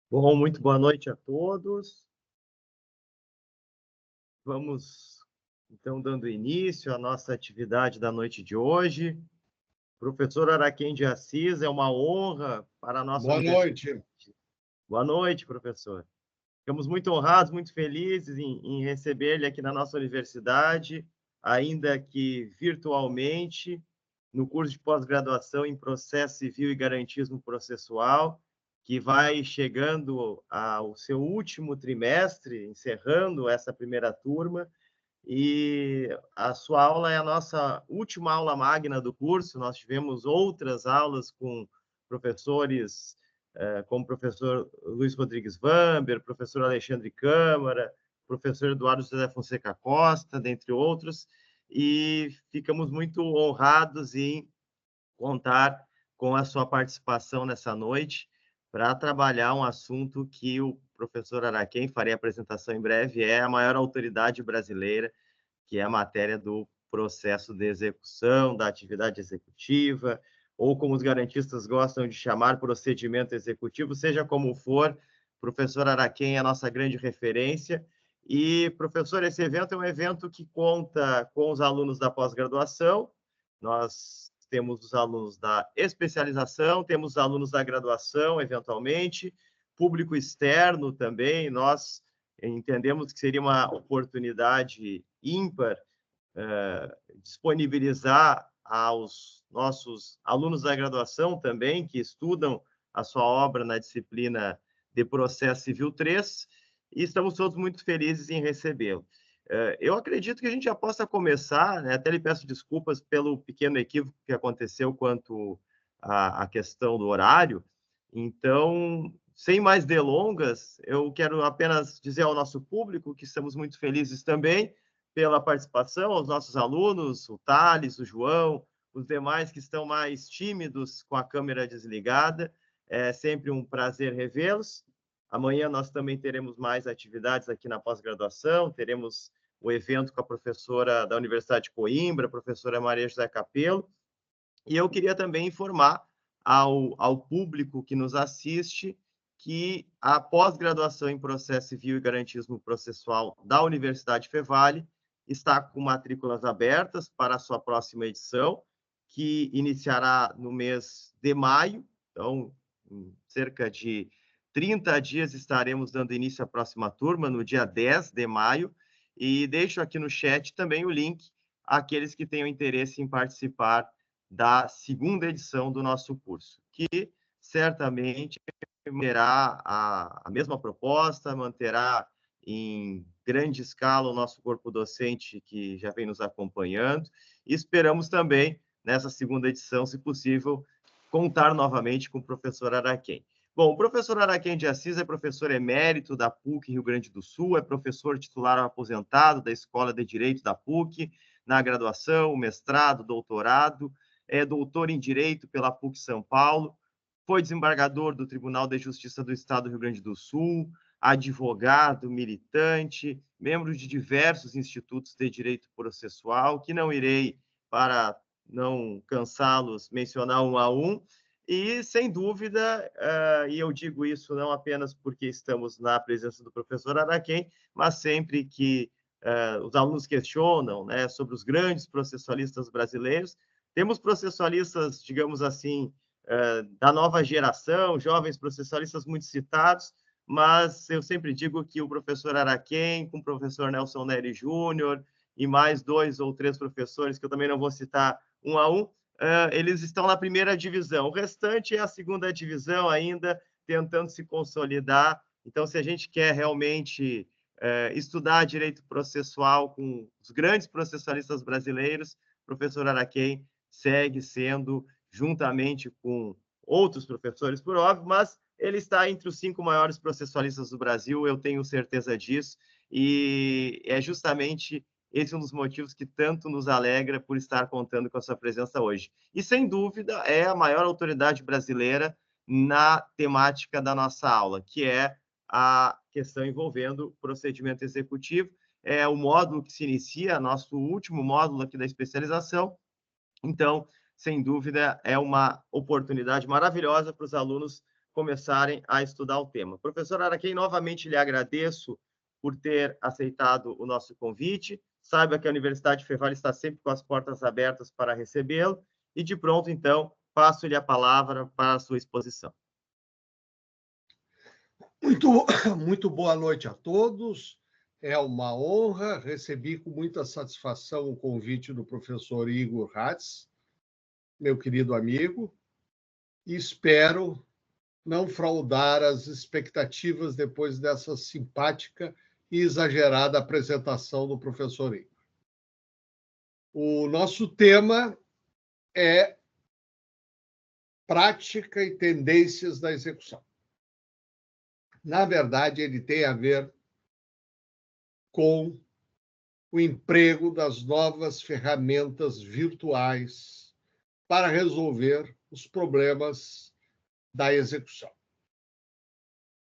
Bom, muito boa noite a todos. Vamos, então, dando início à nossa atividade da noite de hoje. Professor Araquém de Assis, é uma honra para a nossa Boa universidade. noite. Boa noite, professor. Ficamos muito honrados, muito felizes em receber-lhe aqui na nossa universidade, ainda que virtualmente, no curso de pós-graduação em Processo Civil e Garantismo Processual, que vai chegando ao seu último trimestre, encerrando essa primeira turma, e a sua aula é a nossa última aula magna do curso. Nós tivemos outras aulas com professores, como o professor Luiz Rodrigues Vamber, professor Alexandre Câmara, professor Eduardo José Fonseca Costa, dentre outros, e ficamos muito honrados em contar com a sua participação nessa noite para trabalhar um assunto que o professor Araquém, farei a apresentação em breve, é a maior autoridade brasileira, que é a matéria do processo de execução, da atividade executiva, ou como os garantistas gostam de chamar, procedimento executivo, seja como for, professor Araquém é a nossa grande referência. E, professor, esse evento é um evento que conta com os alunos da pós-graduação. Nós temos os alunos da especialização, temos os alunos da graduação, eventualmente, público externo também. Nós entendemos que seria uma oportunidade ímpar disponibilizar aos nossos alunos da graduação também, que estudam a sua obra na disciplina de Processo Civil 3, e estamos todos muito felizes em recebê-lo. Eu acredito que a gente já possa começar, né? Até lhe peço desculpas pelo pequeno equívoco que aconteceu quanto à questão do horário. Então, sem mais delongas, eu quero apenas dizer ao nosso público que estamos muito felizes também pela participação, aos nossos alunos, o Thales, o João, os demais que estão mais tímidos com a câmera desligada. É sempre um prazer revê-los. Amanhã nós também teremos mais atividades aqui na pós-graduação, teremos o evento com a professora da Universidade de Coimbra, a professora Maria José Capello, e eu queria também informar ao público que nos assiste que a pós-graduação em Processo Civil e Garantismo Processual da Universidade Fevale está com matrículas abertas para a sua próxima edição, que iniciará no mês de maio. Então, em cerca de 30 dias estaremos dando início à próxima turma, no dia 10 de maio, e deixo aqui no chat também o link àqueles que tenham interesse em participar da segunda edição do nosso curso, que certamente manterá a mesma proposta, manterá em grande escala o nosso corpo docente que já vem nos acompanhando, e esperamos também, nessa segunda edição, se possível, contar novamente com o professor Araquém. Bom, o professor Araquém de Assis é professor emérito da PUC Rio Grande do Sul, é professor titular aposentado da Escola de Direito da PUC, na graduação, mestrado, doutorado, é doutor em Direito pela PUC São Paulo, foi desembargador do Tribunal de Justiça do Estado do Rio Grande do Sul, advogado, militante, membro de diversos institutos de direito processual, que não irei, para não cansá-los, mencionar um a um, e, sem dúvida, e eu digo isso não apenas porque estamos na presença do professor Araquém, mas sempre que os alunos questionam, né, sobre os grandes processualistas brasileiros, temos processualistas, digamos assim, da nova geração, jovens processualistas muito citados, mas eu sempre digo que o professor Araquém, com o professor Nelson Neri Júnior, e mais 2 ou 3 professores, que eu também não vou citar um a um, eles estão na primeira divisão. O restante é a segunda divisão ainda, tentando se consolidar. Então, se a gente quer realmente estudar direito processual com os grandes processualistas brasileiros, o professor Araquém segue sendo, juntamente com outros professores, por óbvio, mas ele está entre os 5 maiores processualistas do Brasil, eu tenho certeza disso, e é justamente esse um dos motivos que tanto nos alegra por estar contando com a sua presença hoje. E, sem dúvida, é a maior autoridade brasileira na temática da nossa aula, que é a questão envolvendo procedimento executivo. É o módulo que se inicia, nosso último módulo aqui da especialização. Então, sem dúvida, é uma oportunidade maravilhosa para os alunos começarem a estudar o tema. Professor Araquém, novamente lhe agradeço por ter aceitado o nosso convite. Saiba que a Universidade Fevale está sempre com as portas abertas para recebê-lo. E, de pronto, então, passo-lhe a palavra para a sua exposição. Muito boa noite a todos. É uma honra. Recebi com muita satisfação o convite do professor Igor Hatz, meu querido amigo, e espero não fraudar as expectativas depois dessa simpática e exagerada apresentação do professor Igor. O nosso tema é prática e tendências da execução. Na verdade, ele tem a ver com o emprego das novas ferramentas virtuais para resolver os problemas da execução.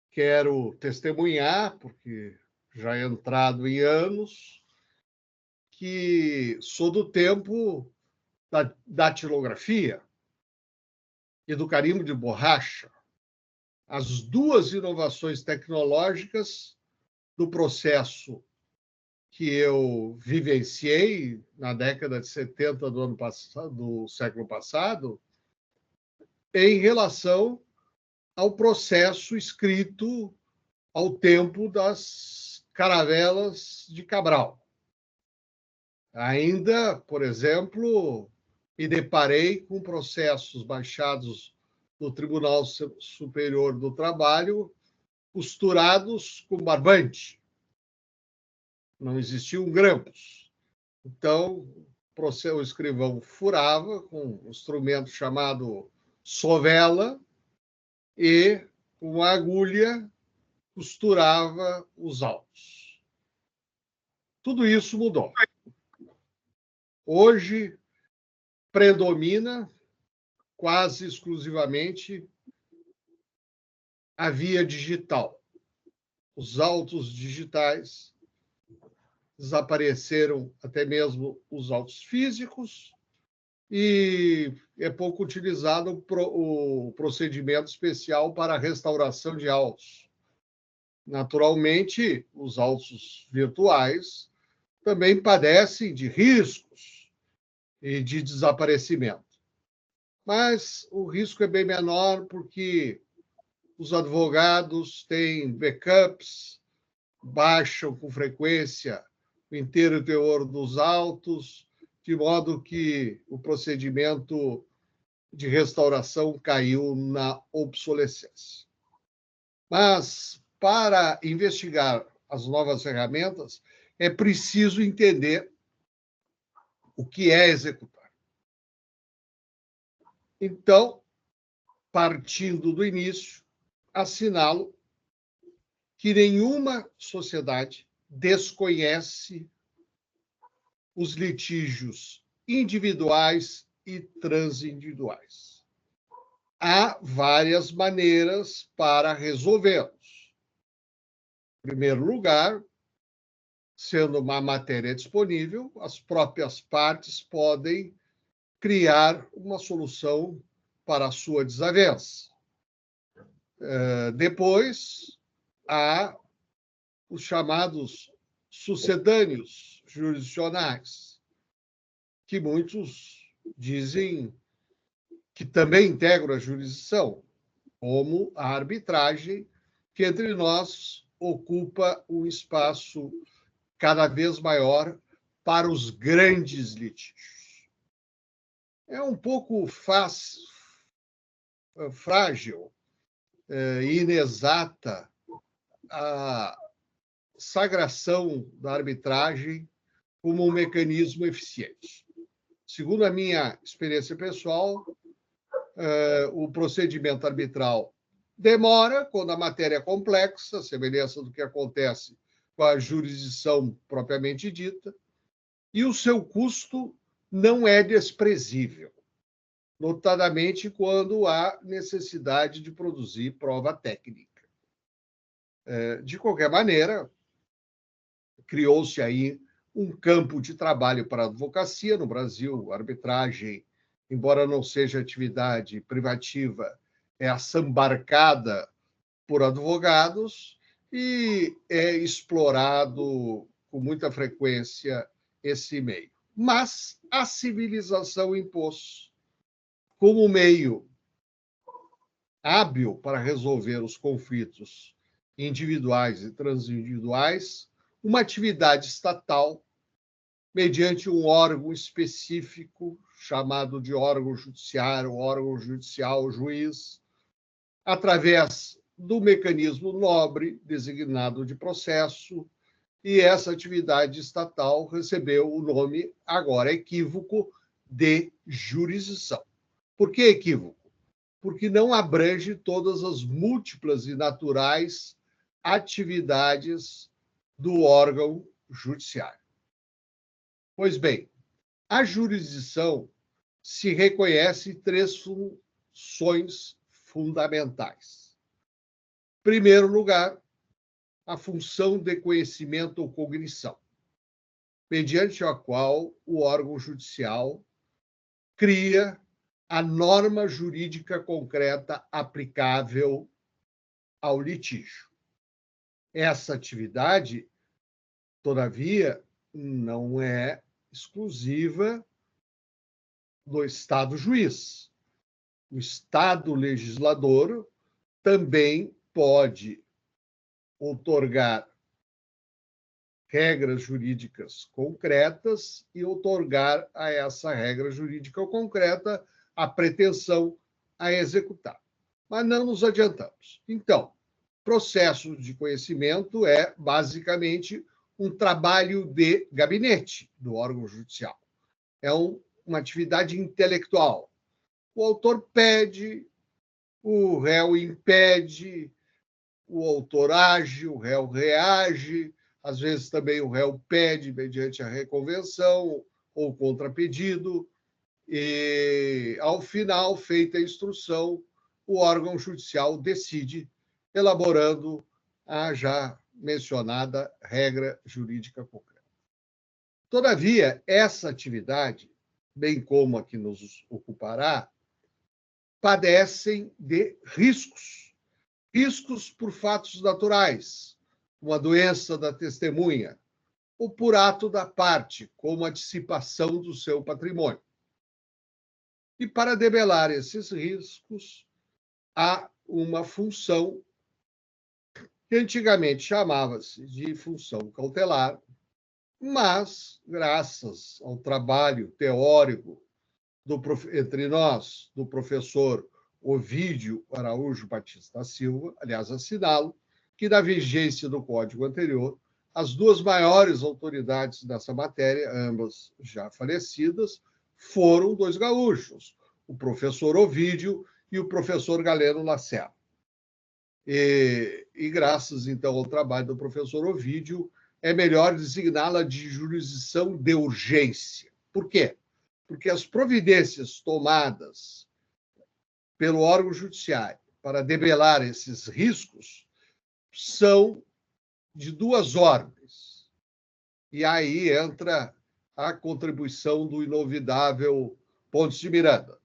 Quero testemunhar, porque já é entrado em anos, que sou do tempo da datilografia e do carimbo de borracha, as duas inovações tecnológicas do processo que eu vivenciei na década de 70 do século passado, em relação ao processo escrito ao tempo das caravelas de Cabral. Ainda, por exemplo, me deparei com processos baixados do Tribunal Superior do Trabalho, costurados com barbante. Não existiam grampos. Então, o escrivão furava com um instrumento chamado sovela e, com a agulha, costurava os autos. Tudo isso mudou. Hoje, predomina quase exclusivamente a via digital. Os autos digitais, desapareceram até mesmo os autos físicos e é pouco utilizado o procedimento especial para a restauração de autos. Naturalmente, os autos virtuais também padecem de riscos e de desaparecimento. Mas o risco é bem menor porque os advogados têm backups, baixam com frequência o inteiro teor dos autos, de modo que o procedimento de restauração caiu na obsolescência. Mas, para investigar as novas ferramentas, é preciso entender o que é executar. Então, partindo do início, assinalo que nenhuma sociedade desconhece os litígios individuais e transindividuais. Há várias maneiras para resolvê-los. Em primeiro lugar, sendo uma matéria disponível, as próprias partes podem criar uma solução para a sua desavença. Depois, há os chamados sucedâneos jurisdicionais, que muitos dizem que também integram a jurisdição, como a arbitragem, que entre nós ocupa um espaço cada vez maior para os grandes litígios. É um pouco frágil e inexata a sagração da arbitragem como um mecanismo eficiente. Segundo a minha experiência pessoal, o procedimento arbitral demora quando a matéria é complexa, semelhança do que acontece com a jurisdição propriamente dita, e o seu custo não é desprezível, notadamente quando há necessidade de produzir prova técnica. De qualquer maneira, criou-se aí um campo de trabalho para a advocacia no Brasil. A arbitragem, embora não seja atividade privativa, é assambarcada por advogados e é explorado com muita frequência esse meio. Mas a civilização impôs, como meio hábil para resolver os conflitos individuais e transindividuais, uma atividade estatal mediante um órgão específico chamado de órgão judicial, juiz, através do mecanismo nobre designado de processo, e essa atividade estatal recebeu o nome, agora equívoco, de jurisdição. Por que equívoco? Porque não abrange todas as múltiplas e naturais atividades do órgão judiciário. Pois bem, a jurisdição se reconhece em 3 funções fundamentais. Em primeiro lugar, a função de conhecimento ou cognição, mediante a qual o órgão judicial cria a norma jurídica concreta aplicável ao litígio. Essa atividade, todavia, não é exclusiva do Estado juiz. O Estado legislador também pode outorgar regras jurídicas concretas e outorgar a essa regra jurídica concreta a pretensão a executar. Mas não nos adiantamos. Então, processo de conhecimento é, basicamente, um trabalho de gabinete do órgão judicial. É uma atividade intelectual. O autor pede, o réu impede, o autor age, o réu reage, às vezes também o réu pede mediante a reconvenção ou contrapedido, e, ao final, feita a instrução, o órgão judicial decide, elaborando a já mencionada regra jurídica concreta. Todavia, essa atividade, bem como a que nos ocupará, padecem de riscos. Riscos por fatos naturais, uma doença da testemunha, ou por ato da parte, como a dissipação do seu patrimônio. E para debelar esses riscos, há uma função que antigamente chamava-se de função cautelar, mas, graças ao trabalho teórico entre nós, do professor Ovídio Araújo Batista Silva, aliás, assinalo que, na vigência do Código anterior, as 2 maiores autoridades dessa matéria, ambas já falecidas, foram 2 gaúchos, o professor Ovídio e o professor Galeno Lacerda. E graças, então, ao trabalho do professor Ovídio, é melhor designá-la de jurisdição de urgência. Por quê? Porque as providências tomadas pelo órgão judiciário para debelar esses riscos são de 2 ordens. E aí entra a contribuição do inovidável Pontes de Miranda.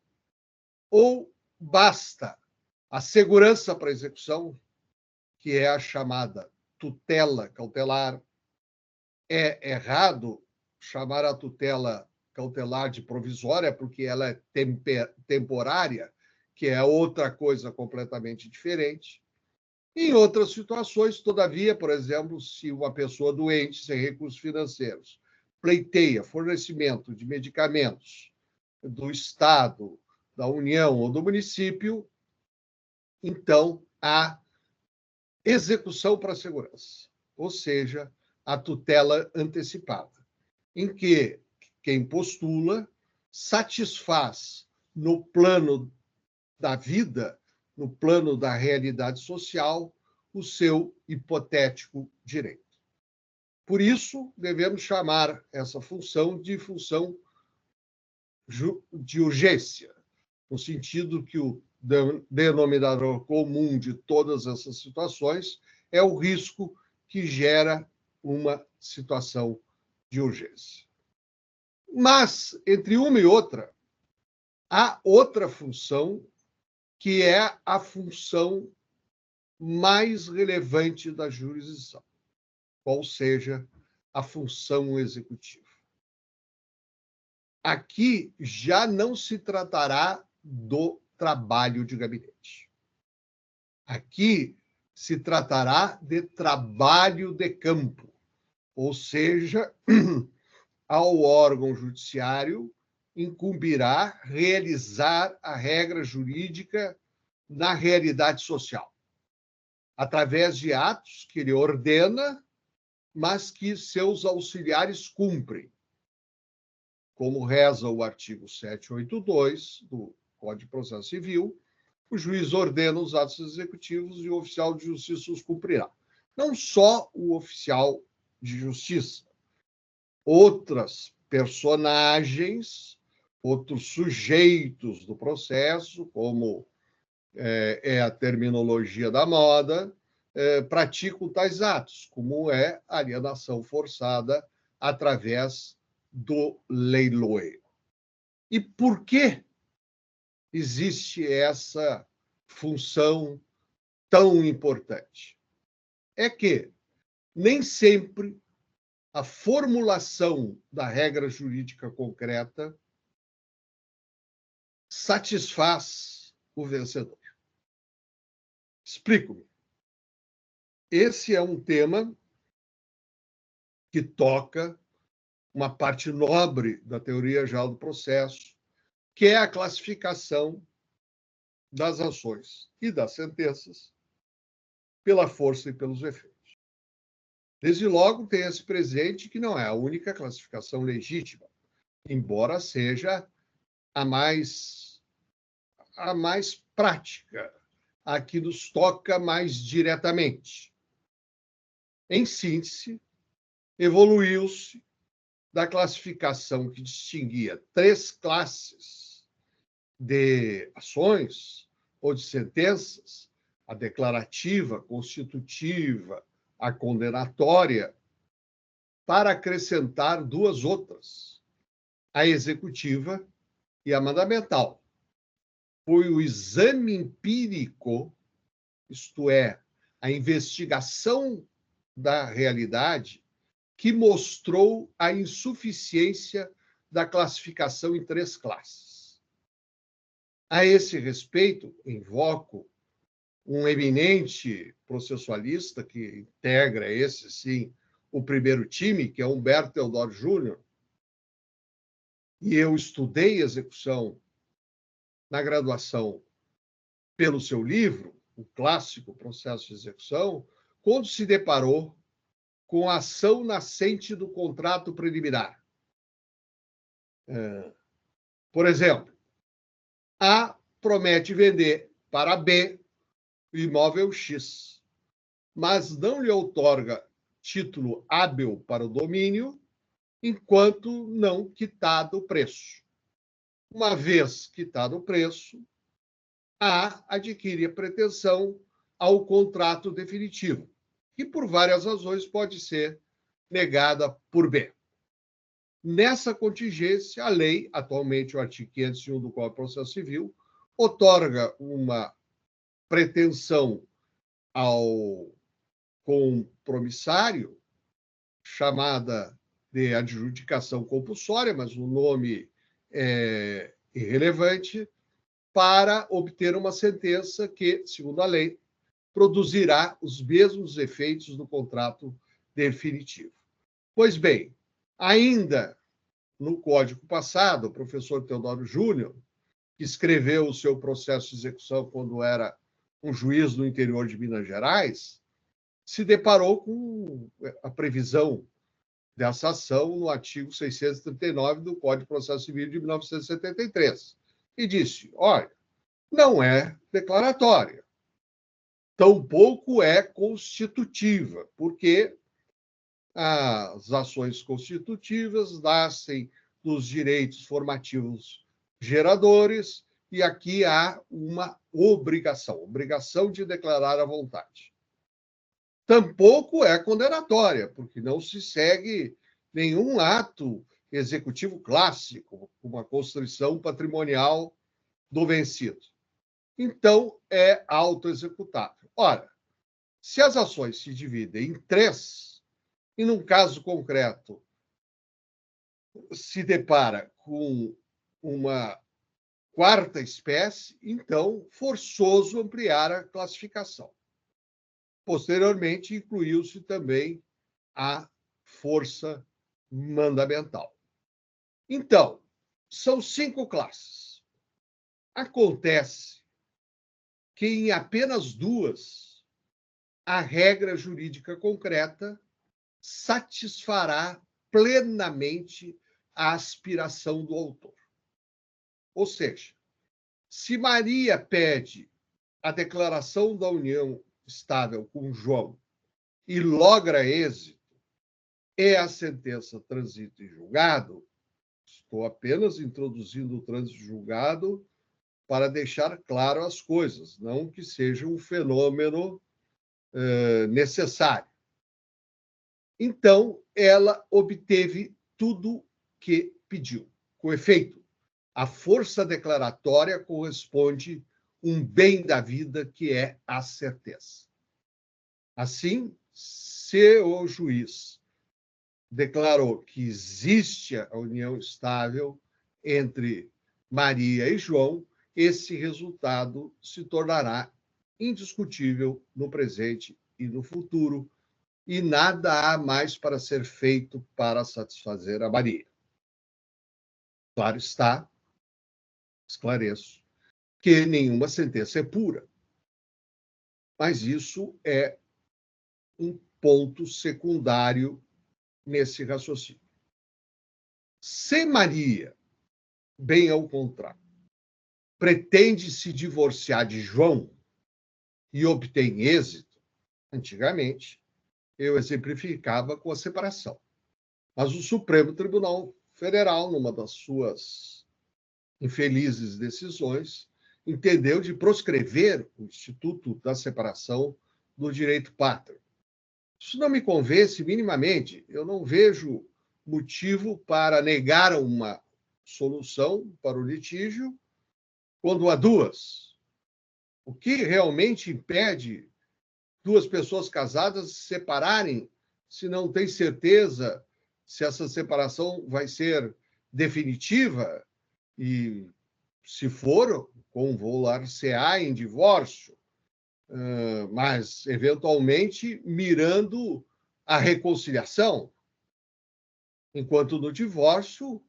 Ou basta a segurança para a execução, que é a chamada tutela cautelar. É errado chamar a tutela cautelar de provisória, porque ela é temporária, que é outra coisa completamente diferente. Em outras situações, todavia, por exemplo, se uma pessoa doente, sem recursos financeiros, pleiteia fornecimento de medicamentos do Estado, da União ou do município, então há execução para a segurança, ou seja, a tutela antecipada, em que quem postula satisfaz no plano da vida, no plano da realidade social, o seu hipotético direito. Por isso, devemos chamar essa função de função de urgência, no sentido que o denominador comum de todas essas situações é o risco que gera uma situação de urgência. Mas, entre uma e outra, há outra função que é a função mais relevante da jurisdição, qual seja a função executiva. Aqui já não se tratará do trabalho de gabinete. Aqui se tratará de trabalho de campo, ou seja, ao órgão judiciário incumbirá realizar a regra jurídica na realidade social, através de atos que ele ordena, mas que seus auxiliares cumprem, como reza o artigo 782 do Código de Processo Civil. O juiz ordena os atos executivos e o oficial de justiça os cumprirá. Não só o oficial de justiça, outras personagens, outros sujeitos do processo, como é a terminologia da moda, praticam tais atos, como é a alienação forçada através do leiloeiro. E por que existe essa função tão importante? É que nem sempre a formulação da regra jurídica concreta satisfaz o vencedor. Explico-me. Esse é um tema que toca uma parte nobre da teoria geral do processo, que é a classificação das ações e das sentenças pela força e pelos efeitos. Desde logo, tenha-se presente que não é a única classificação legítima, embora seja a mais prática, a que nos toca mais diretamente. Em síntese, evoluiu-se da classificação que distinguia 3 classes de ações ou de sentenças, a declarativa, a constitutiva, a condenatória, para acrescentar 2 outras, a executiva e a mandamental. Foi o exame empírico, isto é, a investigação da realidade, que mostrou a insuficiência da classificação em 3 classes. A esse respeito, invoco um eminente processualista que integra esse, sim, o primeiro time, que é Humberto Teodoro Júnior, e eu estudei execução na graduação pelo seu livro, o clássico Processo de Execução, quando se deparou com a ação nascente do contrato preliminar. Por exemplo, A promete vender para B o imóvel X, mas não lhe outorga título hábil para o domínio enquanto não quitado o preço. Uma vez quitado o preço, A adquire a pretensão ao contrato definitivo, que por várias razões pode ser negada por B. Nessa contingência, a lei, atualmente o artigo 501 do Código de Processo Civil, outorga uma pretensão ao compromissário, chamada de adjudicação compulsória, mas o nome é irrelevante, para obter uma sentença que, segundo a lei, produzirá os mesmos efeitos do contrato definitivo. Pois bem, ainda no Código passado, o professor Teodoro Júnior, que escreveu o seu processo de execução quando era um juiz no interior de Minas Gerais, se deparou com a previsão dessa ação no artigo 639 do Código de Processo Civil de 1973 e disse: olha, não é declaratória, tampouco é constitutiva, porque as ações constitutivas nascem dos direitos formativos geradores e aqui há uma obrigação de declarar a vontade. Tampouco é condenatória, porque não se segue nenhum ato executivo clássico, como a constrição patrimonial do vencido. então é autoexecutável. Ora, se as ações se dividem em 3, e num caso concreto se depara com uma quarta espécie, então forçoso ampliar a classificação. Posteriormente, incluiu-se também a força mandamental. Então, são 5 classes. Acontece que em apenas 2, a regra jurídica concreta satisfará plenamente a aspiração do autor. Ou seja, se Maria pede a declaração da união estável com João e logra êxito, e a sentença transita em julgado, estou apenas introduzindo o trânsito em julgado para deixar claro as coisas, não que seja um fenômeno necessário. Então, ela obteve tudo que pediu. Com efeito, a força declaratória corresponde um bem da vida que é a certeza. Assim, se o juiz declarou que existe a união estável entre Maria e João, esse resultado se tornará indiscutível no presente e no futuro, e nada há mais para ser feito para satisfazer a Maria. Claro está, esclareço, que nenhuma sentença é pura, mas isso é um ponto secundário nesse raciocínio. Se Maria, bem ao contrário, pretende se divorciar de João e obtém êxito, antigamente eu exemplificava com a separação. Mas o Supremo Tribunal Federal, numa das suas infelizes decisões, entendeu de proscrever o Instituto da Separação do Direito Pátrio. Isso não me convence minimamente. Eu não vejo motivo para negar uma solução para o litígio quando há 2. O que realmente impede 2 pessoas casadas se separarem se não tem certeza se essa separação vai ser definitiva e, se for, convolver-se-á em divórcio, mas, eventualmente, mirando a reconciliação, enquanto no divórcio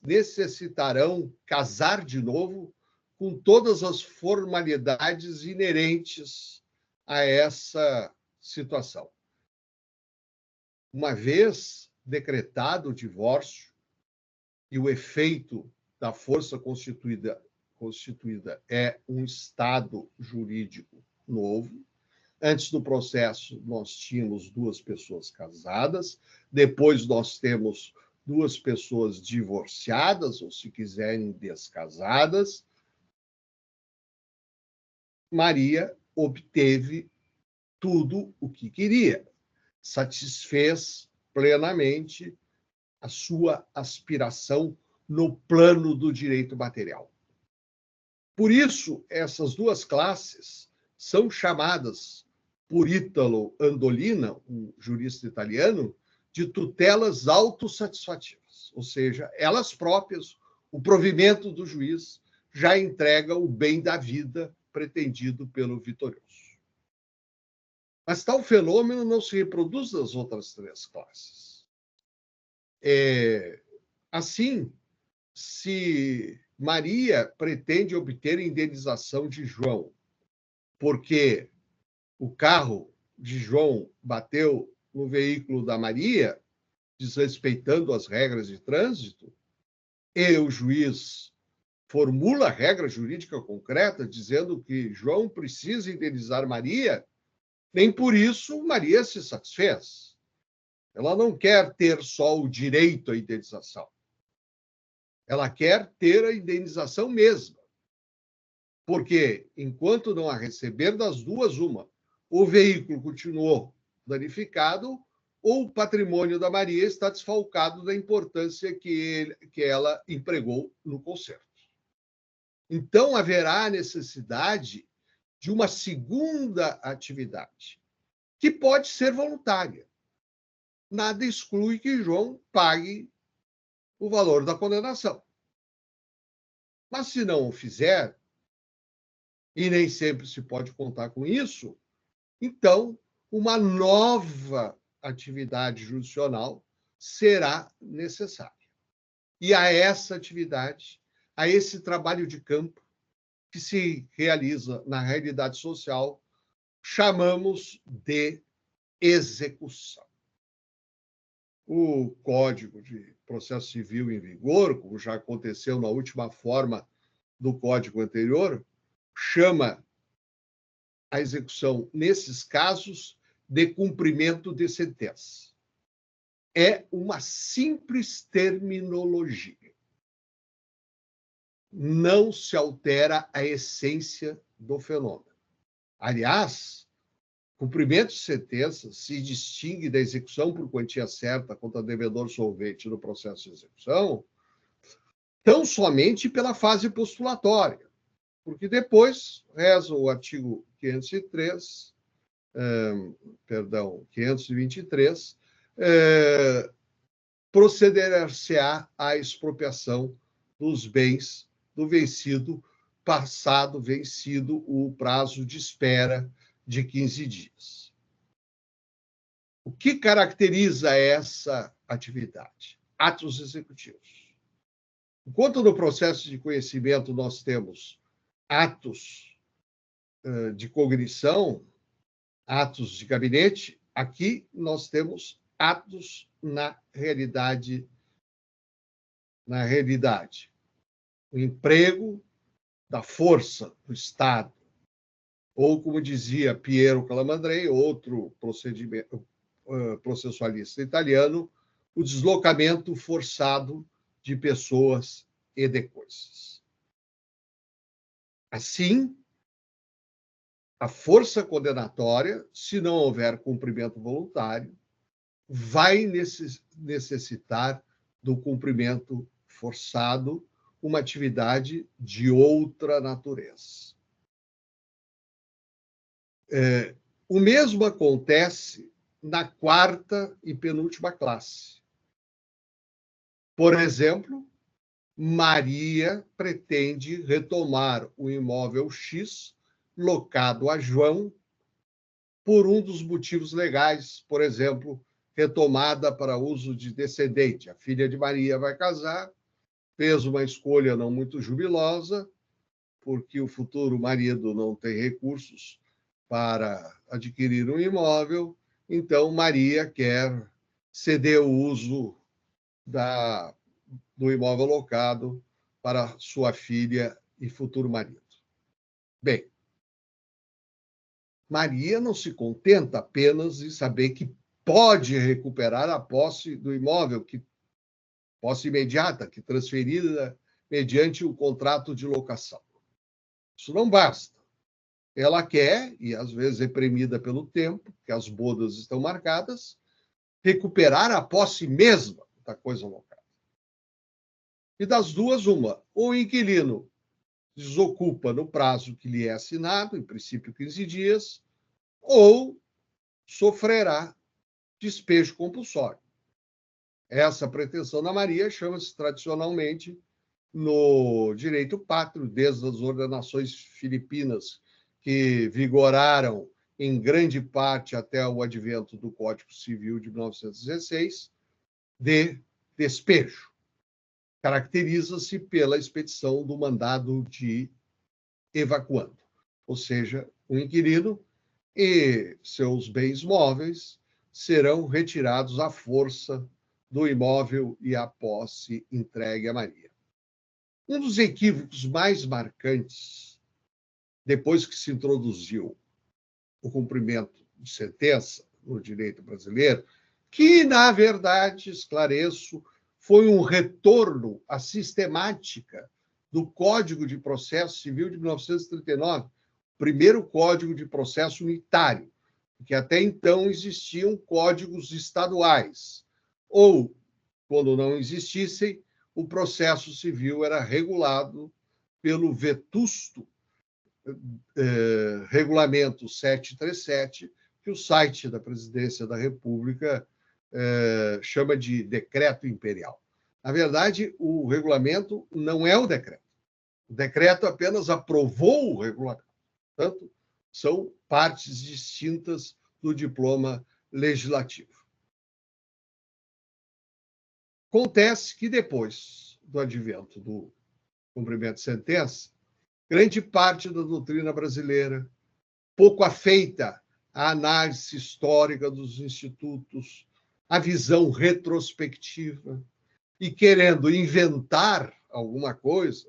necessitarão casar de novo com todas as formalidades inerentes a essa situação. Uma vez decretado o divórcio e o efeito da força constituída é um estado jurídico novo. Antes do processo, nós tínhamos 2 pessoas casadas, depois nós temos 2 pessoas divorciadas, ou, se quiserem, descasadas. Maria obteve tudo o que queria, satisfez plenamente a sua aspiração no plano do direito material. Por isso, essas 2 classes são chamadas por Italo Andolina, um jurista italiano, de tutelas autossatisfativas, ou seja, elas próprias, o provimento do juiz já entrega o bem da vida pretendido pelo vitorioso. Mas tal fenômeno não se reproduz nas outras 3 classes. Assim, se Maria pretende obter indenização de João porque o carro de João bateu no veículo da Maria, desrespeitando as regras de trânsito, e o juiz formula a regra jurídica concreta dizendo que João precisa indenizar Maria, nem por isso Maria se satisfez. Ela não quer ter só o direito à indenização. Ela quer ter a indenização mesma. Porque, enquanto não a receber das 2, uma, o veículo continuou danificado ou o patrimônio da Maria está desfalcado da importância que ela empregou no conserto. Então, haverá necessidade de uma segunda atividade, que pode ser voluntária. Nada exclui que João pague o valor da condenação. Mas, se não o fizer, e nem sempre se pode contar com isso, então, uma nova atividade judicional será necessária. E a essa atividade, a esse trabalho de campo que se realiza na realidade social, chamamos de execução. O Código de Processo Civil em vigor, como já aconteceu na última forma do Código anterior, chama a execução, nesses casos, de cumprimento de sentença. É uma simples terminologia. Não se altera a essência do fenômeno. Aliás, cumprimento de sentença se distingue da execução por quantia certa contra devedor solvente no processo de execução tão somente pela fase postulatória, porque depois, reza o artigo 523, proceder-se-á à expropriação dos bens do vencido, passado vencido o prazo de espera de 15 dias. O que caracteriza essa atividade? Atos executivos. Enquanto no processo de conhecimento nós temos atos de cognição, atos de gabinete, aqui nós temos atos na realidade. O emprego da força do Estado, ou, como dizia Piero Calamandrei, outro processualista italiano, o deslocamento forçado de pessoas e de coisas. Assim, a força condenatória, se não houver cumprimento voluntário, vai necessitar do cumprimento forçado, uma atividade de outra natureza. O mesmo acontece na quarta e penúltima classe. Por exemplo, Maria pretende retomar o imóvel X, locado a João, por um dos motivos legais, por exemplo, retomada para uso de descendente. A filha de Maria vai casar, fez uma escolha não muito jubilosa, porque o futuro marido não tem recursos para adquirir um imóvel, então Maria quer ceder o uso do imóvel locado para sua filha e futuro marido. Bem, Maria não se contenta apenas em saber que pode recuperar a posse do imóvel, posse imediata, que transferida mediante o contrato de locação. Isso não basta. Ela quer, e às vezes reprimida pelo tempo, que as bodas estão marcadas, recuperar a posse mesma da coisa locada. E das duas, uma. Ou o inquilino desocupa no prazo que lhe é assinado, em princípio 15 dias, ou sofrerá despejo compulsório. Essa pretensão da Maria chama-se tradicionalmente no direito pátrio, desde as ordenações filipinas, que vigoraram em grande parte até o advento do Código Civil de 1916, de despejo. Caracteriza-se pela expedição do mandado de evacuando, ou seja, o inquilino e seus bens móveis serão retirados à força do imóvel e a posse entregue a Maria. Um dos equívocos mais marcantes, depois que se introduziu o cumprimento de sentença no direito brasileiro, que, na verdade, esclareço, foi um retorno à sistemática do Código de Processo Civil de 1939, primeiro Código de Processo unitário, porque até então existiam códigos estaduais, ou, quando não existissem, o processo civil era regulado pelo vetusto Regulamento 737, que o site da Presidência da República chama de Decreto Imperial. Na verdade, o regulamento não é o decreto. O decreto apenas aprovou o regulamento. Portanto, são partes distintas do diploma legislativo. Acontece que, depois do advento do cumprimento de sentença, grande parte da doutrina brasileira, pouco afeita à análise histórica dos institutos, à visão retrospectiva, e querendo inventar alguma coisa,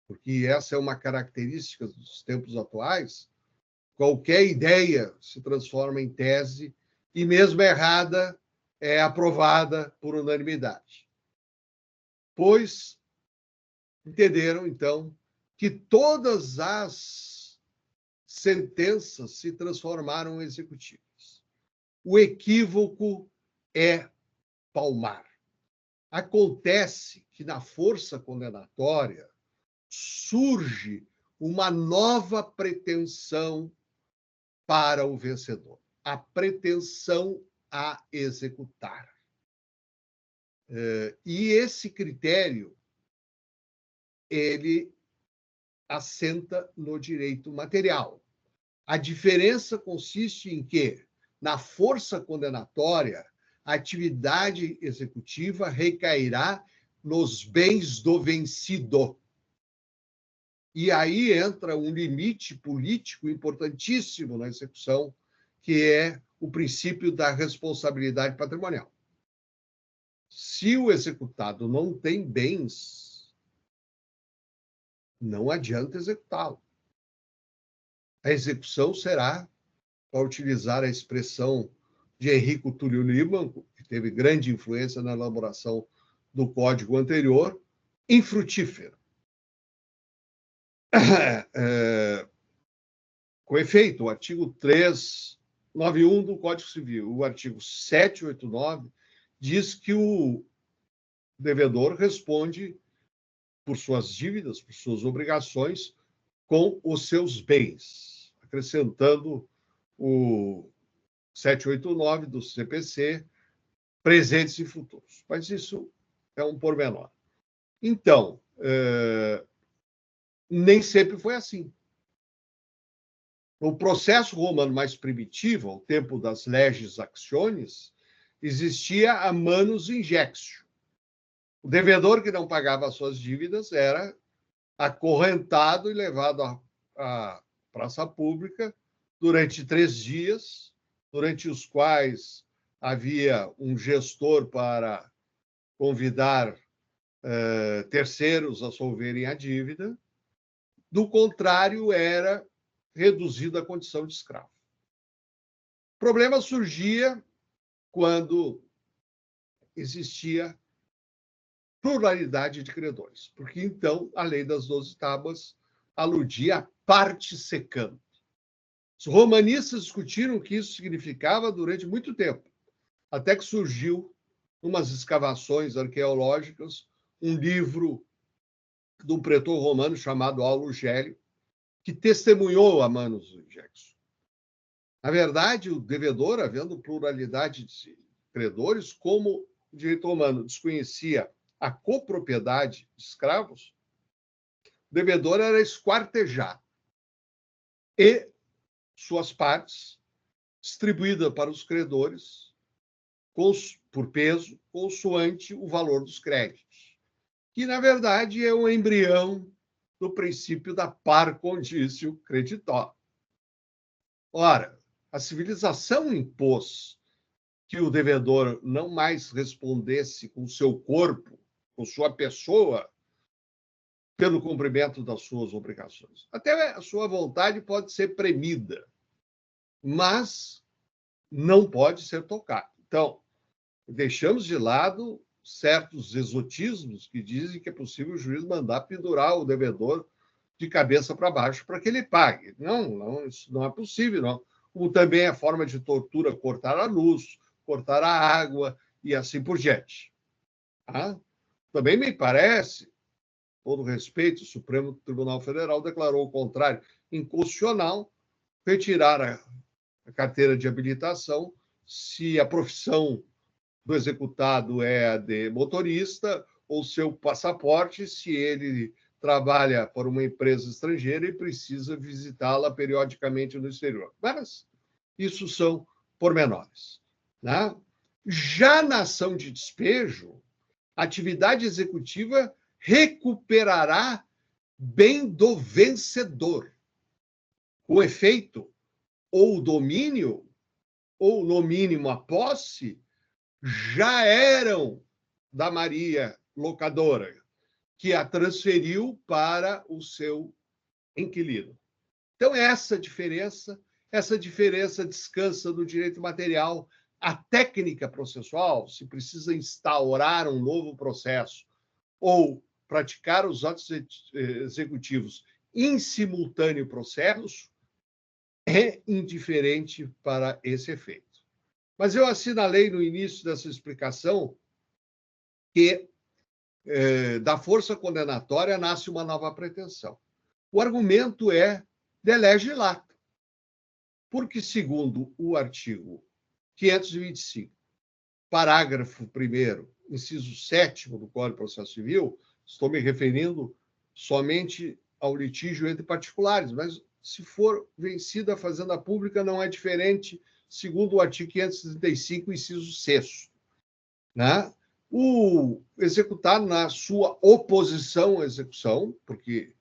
porque essa é uma característica dos tempos atuais, qualquer ideia se transforma em tese e, mesmo errada, é aprovada por unanimidade. Pois entenderam, então, que todas as sentenças se transformaram em executivas. O equívoco é palmar. Acontece que, na força condenatória, surge uma nova pretensão para o vencedor, a pretensão a executar. E esse critério, ele assenta no direito material. A diferença consiste em que, na força condenatória, a atividade executiva recairá nos bens do vencido. E aí entra um limite político importantíssimo na execução, que é o princípio da responsabilidade patrimonial. Se o executado não tem bens, não adianta executá-lo. A execução será, para utilizar a expressão de Enrico Túlio Límanco, que teve grande influência na elaboração do código anterior, infrutífera. Com efeito, o artigo 391 do Código Civil, o artigo 789, diz que o devedor responde por suas dívidas, por suas obrigações, com os seus bens, acrescentando o 789 do CPC, presentes e futuros. Mas isso é um pormenor. Então, nem sempre foi assim. No processo romano mais primitivo, ao tempo das leges actiones, existia a manus injectio. O devedor que não pagava as suas dívidas era acorrentado e levado à praça pública durante 3 dias, durante os quais havia um gestor para convidar terceiros a solverem a dívida. Do contrário, era reduzido à condição de escravo. O problema surgia quando existia pluralidade de credores, porque então a lei das 12 tábuas aludia a parte secante. Os romanistas discutiram o que isso significava durante muito tempo, até que surgiu, umas escavações arqueológicas, um livro de um pretor romano chamado Aulo Gélio, que testemunhou a manus injectio. Na verdade, o devedor, havendo pluralidade de credores, como o direito romano desconhecia a copropriedade de escravos, o devedor era esquartejado e suas partes distribuídas para os credores por peso, consoante o valor dos créditos, que, na verdade, é o embrião do princípio da par conditio creditor. Ora, a civilização impôs que o devedor não mais respondesse com seu corpo, com sua pessoa, pelo cumprimento das suas obrigações. Até a sua vontade pode ser premida, mas não pode ser tocada. Então, deixamos de lado certos exotismos que dizem que é possível o juiz mandar pendurar o devedor de cabeça para baixo para que ele pague. Não, isso não é possível, não. Como também é forma de tortura cortar a luz, cortar a água e assim por diante. Também me parece todo respeito, o Supremo Tribunal Federal declarou o contrário inconstitucional, retirar a carteira de habilitação se a profissão do executado é a de motorista ou seu passaporte, se ele trabalha para uma empresa estrangeira e precisa visitá-la periodicamente no exterior. Mas isso são pormenores, né? Já na ação de despejo, a atividade executiva recuperará bem do vencedor. O efeito, ou o domínio, ou, no mínimo, a posse, já eram da Maria locadora, que a transferiu para o seu inquilino. Então, essa diferença descansa no direito material. A técnica processual, se precisa instaurar um novo processo ou praticar os atos executivos em simultâneo processo, é indiferente para esse efeito. Mas eu assinalei no início dessa explicação que da força condenatória nasce uma nova pretensão. O argumento é de lege lata, porque, segundo o artigo 525, parágrafo 1º, inciso 7º do Código de Processo Civil, estou me referindo somente ao litígio entre particulares, mas se for vencida a fazenda pública não é diferente, segundo o artigo 535, inciso 6º, né? O executado, na sua oposição à execução, porque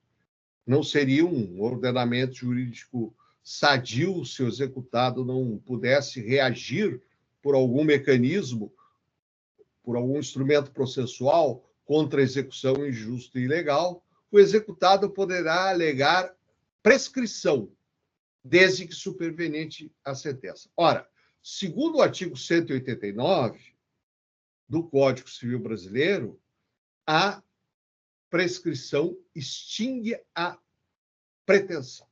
não seria um ordenamento jurídico sadio se o executado não pudesse reagir por algum mecanismo, por algum instrumento processual contra a execução injusta e ilegal, o executado poderá alegar prescrição, desde que superveniente a sentença. Ora, segundo o artigo 189 do Código Civil Brasileiro, a prescrição extingue a pretensão.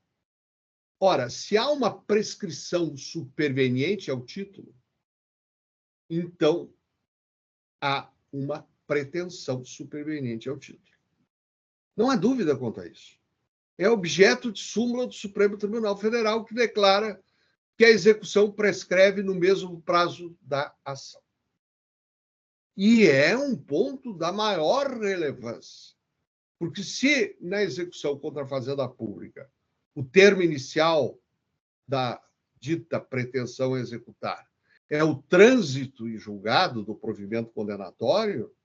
Ora, se há uma prescrição superveniente ao título, então há uma pretensão superveniente ao título. Não há dúvida quanto a isso. É objeto de súmula do Supremo Tribunal Federal, que declara que a execução prescreve no mesmo prazo da ação. E é um ponto da maior relevância, porque se na execução contra a fazenda pública o termo inicial da dita pretensão a executar é o trânsito em julgado do provimento condenatório,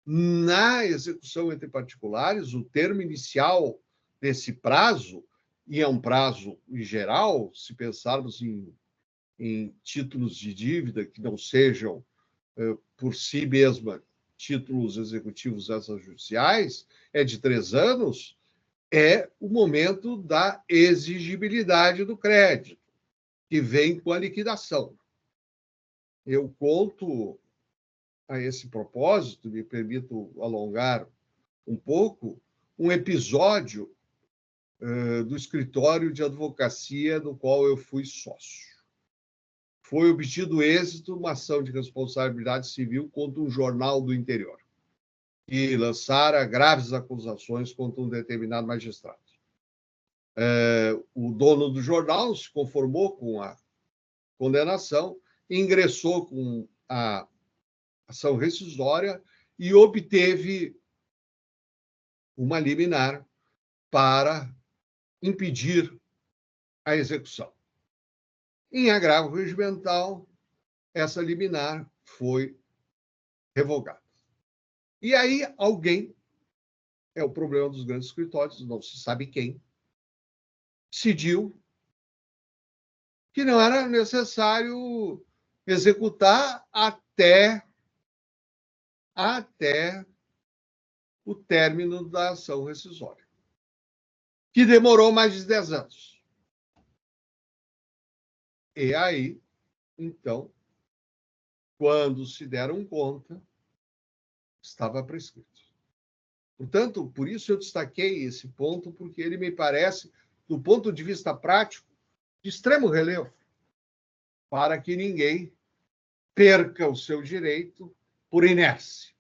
na execução entre particulares, o termo inicial desse prazo, e é um prazo em geral, se pensarmos em títulos de dívida que não sejam, por si mesma, títulos executivos extrajudiciais, é de 3 anos, é o momento da exigibilidade do crédito, que vem com a liquidação. Eu conto, a esse propósito, me permito alongar um pouco, um episódio do escritório de advocacia do qual eu fui sócio. Foi obtido êxito uma ação de responsabilidade civil contra um jornal do interior, que lançara graves acusações contra um determinado magistrado. O dono do jornal se conformou com a condenação, ingressou com a ação rescisória e obteve uma liminar para impedir a execução. Em agravo regimental, essa liminar foi revogada. E aí alguém, é o problema dos grandes escritórios, não se sabe quem, decidiu que não era necessário executar até o término da ação rescisória, que demorou mais de 10 anos. E aí, então, quando se deram conta, estava prescrito. Portanto, por isso eu destaquei esse ponto, porque ele me parece, do ponto de vista prático, de extremo relevo, para que ninguém perca o seu direito por inércia.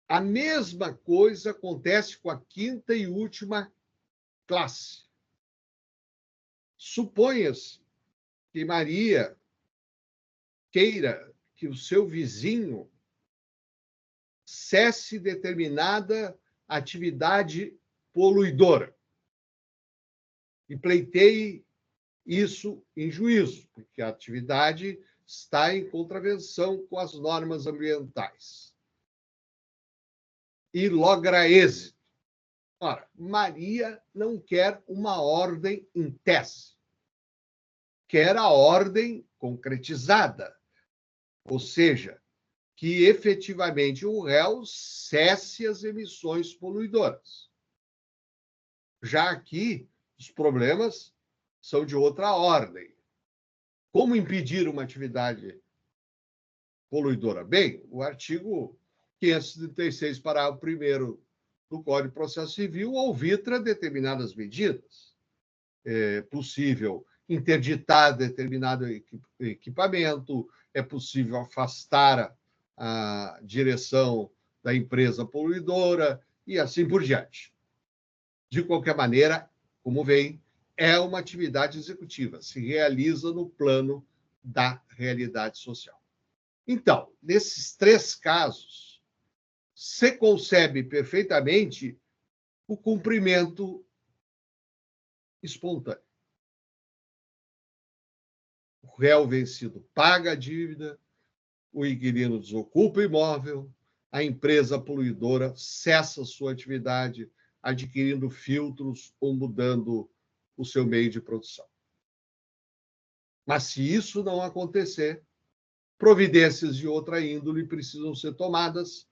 A mesma coisa acontece com a quinta e última classe. Suponha-se que Maria queira que o seu vizinho cesse determinada atividade poluidora e pleiteie isso em juízo, porque a atividade está em contravenção com as normas ambientais. E logra êxito. Ora, Maria não quer uma ordem em tese, quer a ordem concretizada, ou seja, que efetivamente o réu cesse as emissões poluidoras. Já aqui, os problemas são de outra ordem. Como impedir uma atividade poluidora? Bem, o artigo 536, parágrafo 1º do Código de Processo Civil arbitra determinadas medidas. É possível interditar determinado equipamento, é possível afastar a direção da empresa poluidora e assim por diante. De qualquer maneira, como veem, é uma atividade executiva, se realiza no plano da realidade social. Então, nesses três casos, se concebe perfeitamente o cumprimento espontâneo. O réu vencido paga a dívida, o inquilino desocupa o imóvel, a empresa poluidora cessa sua atividade, adquirindo filtros ou mudando o seu meio de produção. Mas se isso não acontecer, providências de outra índole precisam ser tomadas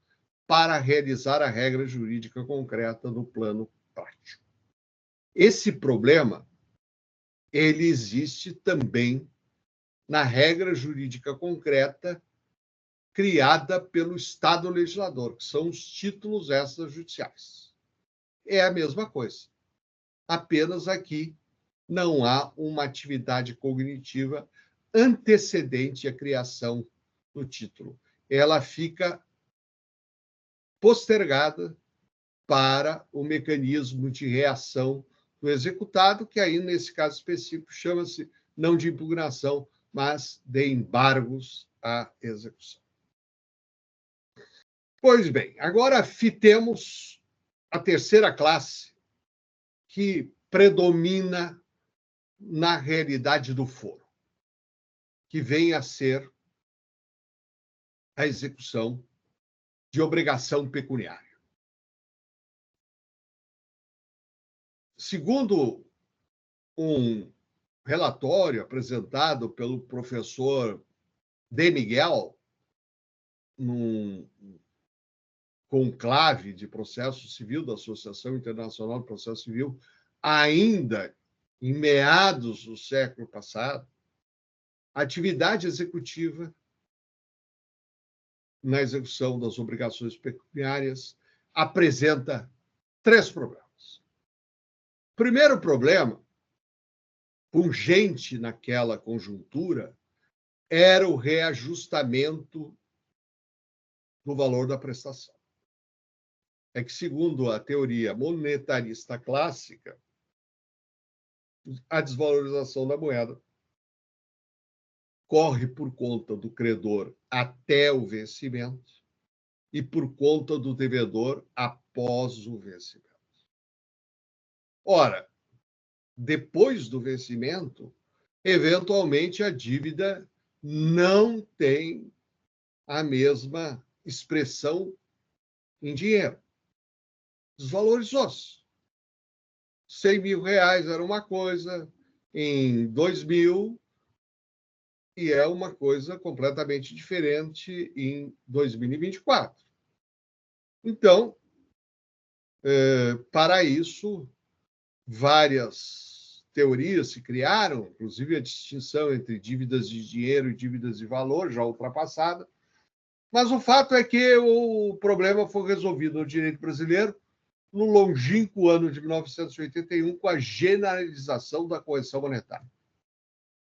para realizar a regra jurídica concreta no plano prático. Esse problema, ele existe também na regra jurídica concreta criada pelo Estado legislador, que são os títulos extrajudiciais. É a mesma coisa. Apenas aqui não há uma atividade cognitiva antecedente à criação do título. Ela fica postergada para o mecanismo de reação do executado, que aí, nesse caso específico, chama-se não de impugnação, mas de embargos à execução. Pois bem, agora fitemos a terceira classe que predomina na realidade do foro, que vem a ser a execução de obrigação pecuniária. Segundo um relatório apresentado pelo professor De Miguel, num conclave de processo civil da Associação Internacional de Processo Civil, ainda em meados do século passado, a atividade executiva na execução das obrigações pecuniárias apresenta três problemas. O primeiro problema, pungente naquela conjuntura, era o reajustamento do valor da prestação. É que, segundo a teoria monetarista clássica, a desvalorização da moeda corre por conta do credor até o vencimento e por conta do devedor após o vencimento. Ora, depois do vencimento, eventualmente a dívida não tem a mesma expressão em dinheiro. Desvalorizou-se. 100 mil reais era uma coisa, em 2.000, e é uma coisa completamente diferente em 2024. Então, para isso, várias teorias se criaram, inclusive a distinção entre dívidas de dinheiro e dívidas de valor, já ultrapassada. Mas o fato é que o problema foi resolvido no direito brasileiro no longínquo ano de 1981, com a generalização da correção monetária.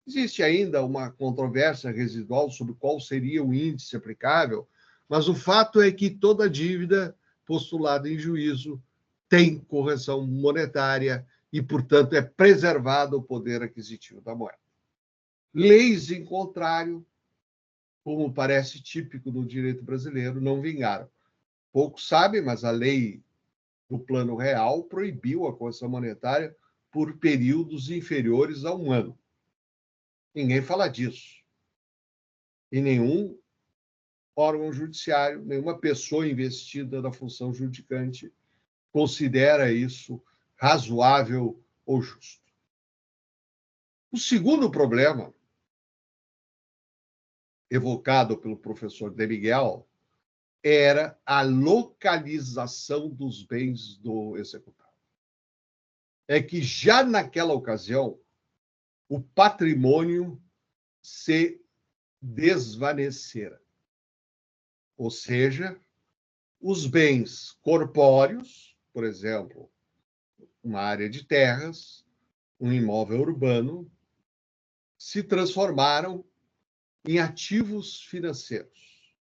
Existe ainda uma controvérsia residual sobre qual seria o índice aplicável, Mas o fato é que toda dívida postulada em juízo tem correção monetária e, portanto, é preservado o poder aquisitivo da moeda. Leis em contrário, como parece típico no direito brasileiro, não vingaram. Poucos sabem, mas a lei do Plano Real proibiu a correção monetária por períodos inferiores a 1 ano. Ninguém fala disso. E nenhum órgão judiciário, nenhuma pessoa investida na função judicante considera isso razoável ou justo. O segundo problema, evocado pelo professor De Miguel, era a localização dos bens do executado. É que já naquela ocasião, o patrimônio se desvanecera. Ou seja, os bens corpóreos, por exemplo, uma área de terras, um imóvel urbano, se transformaram em ativos financeiros.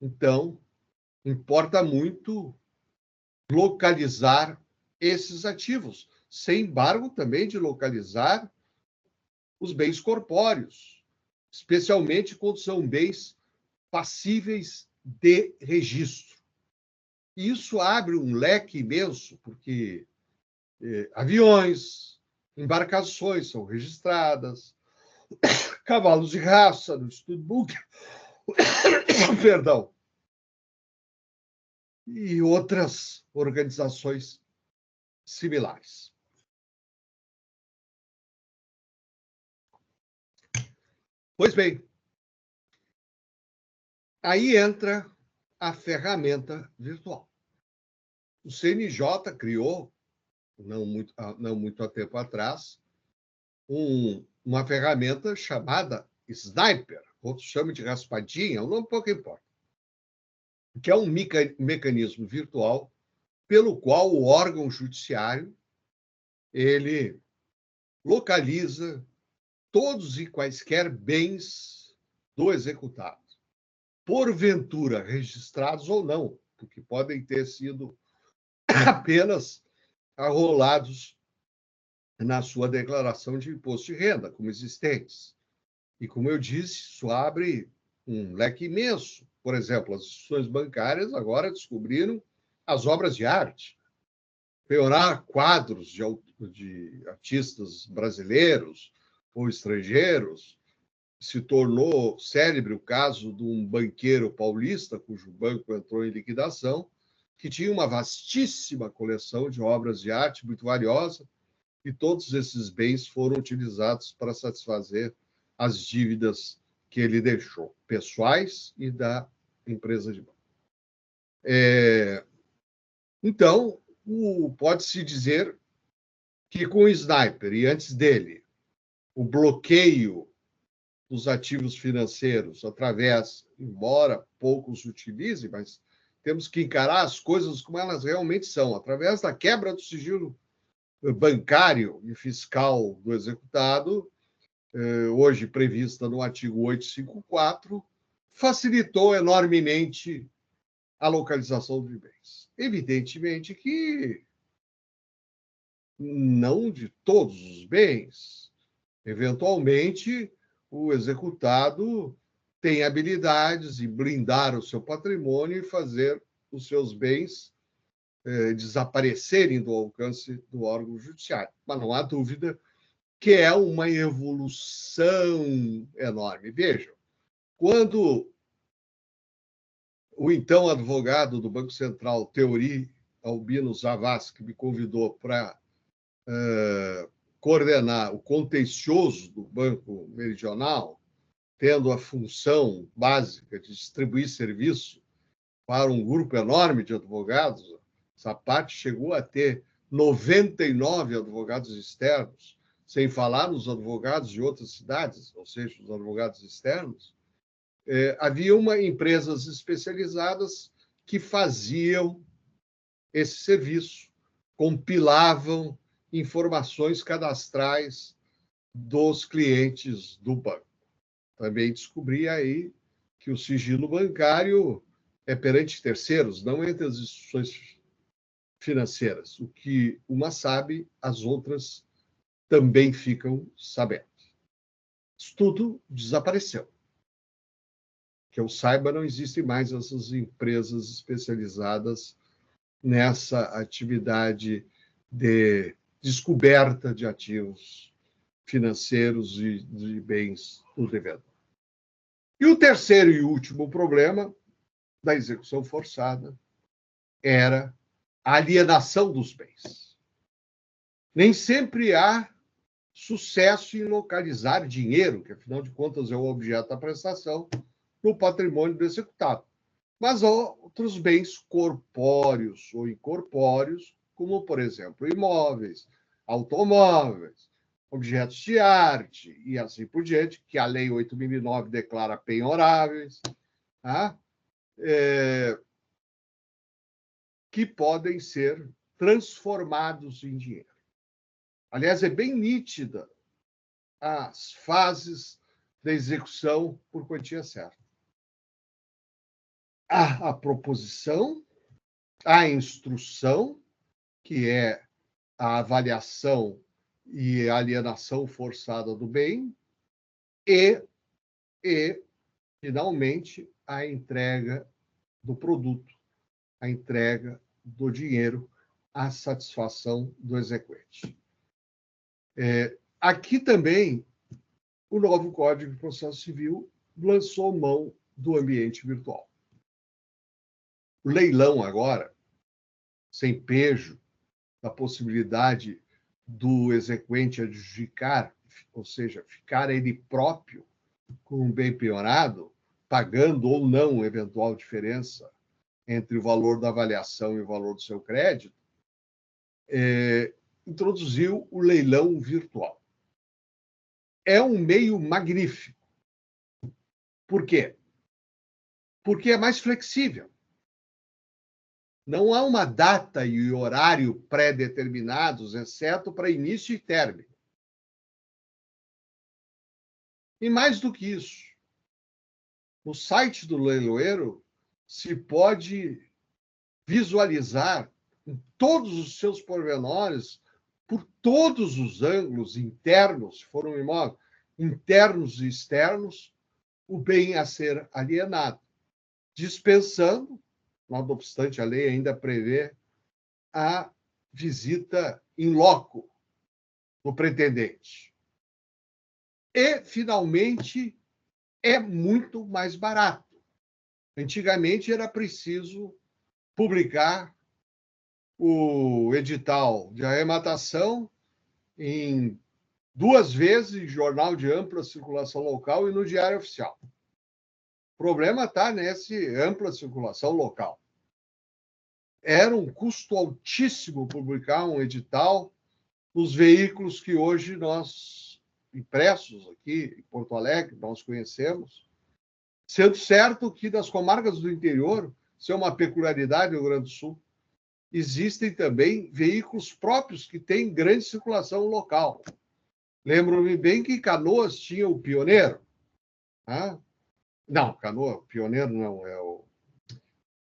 Então, importa muito localizar esses ativos, sem embargo, também de localizar os bens corpóreos, especialmente quando são bens passíveis de registro. E isso abre um leque imenso, porque aviões, embarcações são registradas, cavalos de raça no Studbook, perdão, e outras organizações similares. Pois bem, aí entra a ferramenta virtual. O CNJ criou, não muito há tempo atrás, uma ferramenta chamada Sniper, outros chamam de raspadinha, o nome pouco importa, que é um mecanismo virtual pelo qual o órgão judiciário ele localiza todos e quaisquer bens do executado, porventura registrados ou não, porque podem ter sido apenas arrolados na sua declaração de imposto de renda, como existentes. E, como eu disse, isso abre um leque imenso. Por exemplo, as instituições bancárias agora descobriram as obras de arte. Penhorar quadros de artistas brasileiros ou estrangeiros. Se tornou célebre o caso de um banqueiro paulista, cujo banco entrou em liquidação, que tinha uma vastíssima coleção de obras de arte muito valiosa, e todos esses bens foram utilizados para satisfazer as dívidas que ele deixou, pessoais e da empresa de banco. Então, pode-se dizer que com o Sniper, e antes dele, o bloqueio dos ativos financeiros através, embora poucos utilizem, mas temos que encarar as coisas como elas realmente são, através da quebra do sigilo bancário e fiscal do executado, hoje prevista no artigo 854, facilitou enormemente a localização de bens. Evidentemente que não de todos os bens. Eventualmente, o executado tem habilidades em blindar o seu patrimônio e fazer os seus bens desaparecerem do alcance do órgão judiciário. Mas não há dúvida que é uma evolução enorme. Vejam, quando o então advogado do Banco Central, Teori Albino Zavascki, me convidou para coordenar o contencioso do Banco Meridional, tendo a função básica de distribuir serviço para um grupo enorme de advogados, essa parte chegou a ter 99 advogados externos, sem falar nos advogados de outras cidades, ou seja, os advogados externos. Havia empresas especializadas que faziam esse serviço, compilavam informações cadastrais dos clientes do banco. Também descobri aí que o sigilo bancário é perante terceiros, não entre as instituições financeiras. O que uma sabe, as outras também ficam sabendo. Isso tudo desapareceu. Que eu saiba, não existem mais essas empresas especializadas nessa atividade de descoberta de ativos financeiros e de bens do devedor. E o terceiro e último problema da execução forçada era a alienação dos bens. Nem sempre há sucesso em localizar dinheiro, que afinal de contas é o objeto da prestação, no patrimônio do executado. Mas há outros bens corpóreos ou incorpóreos, como, por exemplo, imóveis, automóveis, objetos de arte e assim por diante, que a Lei 8.009 declara penhoráveis, tá? Que podem ser transformados em dinheiro. Aliás, é bem nítida as fases da execução por quantia certa. Há a proposição, a instrução, que é a avaliação e a alienação forçada do bem, e finalmente, a entrega do produto, a entrega do dinheiro à satisfação do exequente. Aqui também, o novo Código de Processo Civil lançou mão do ambiente virtual. O leilão agora, sem pejo da possibilidade do exequente adjudicar, ou seja, ficar ele próprio com um bem penhorado, pagando ou não eventual diferença entre o valor da avaliação e o valor do seu crédito, introduziu o leilão virtual. É um meio magnífico. Por quê? Porque é mais flexível. Não há uma data e horário pré-determinados, exceto para início e término. E mais do que isso, no site do leiloeiro se pode visualizar em todos os seus pormenores, por todos os ângulos internos, se for um imóvel, internos e externos, o bem a ser alienado, dispensando, não obstante a lei ainda prevê, a visita in loco do pretendente. E, finalmente, é muito mais barato. Antigamente era preciso publicar o edital de arrematação em 2 vezes em jornal de ampla circulação local e no Diário Oficial. O problema está nesse ampla circulação local. Era um custo altíssimo publicar um edital nos veículos que hoje nós, impressos aqui em Porto Alegre, nós conhecemos, sendo certo que das comarcas do interior, isso é uma peculiaridade do Rio Grande do Sul, existem também veículos próprios que têm grande circulação local. Lembro-me bem que Canoas tinha o Pioneiro. Tá? Não, Canoa, Pioneiro não, é o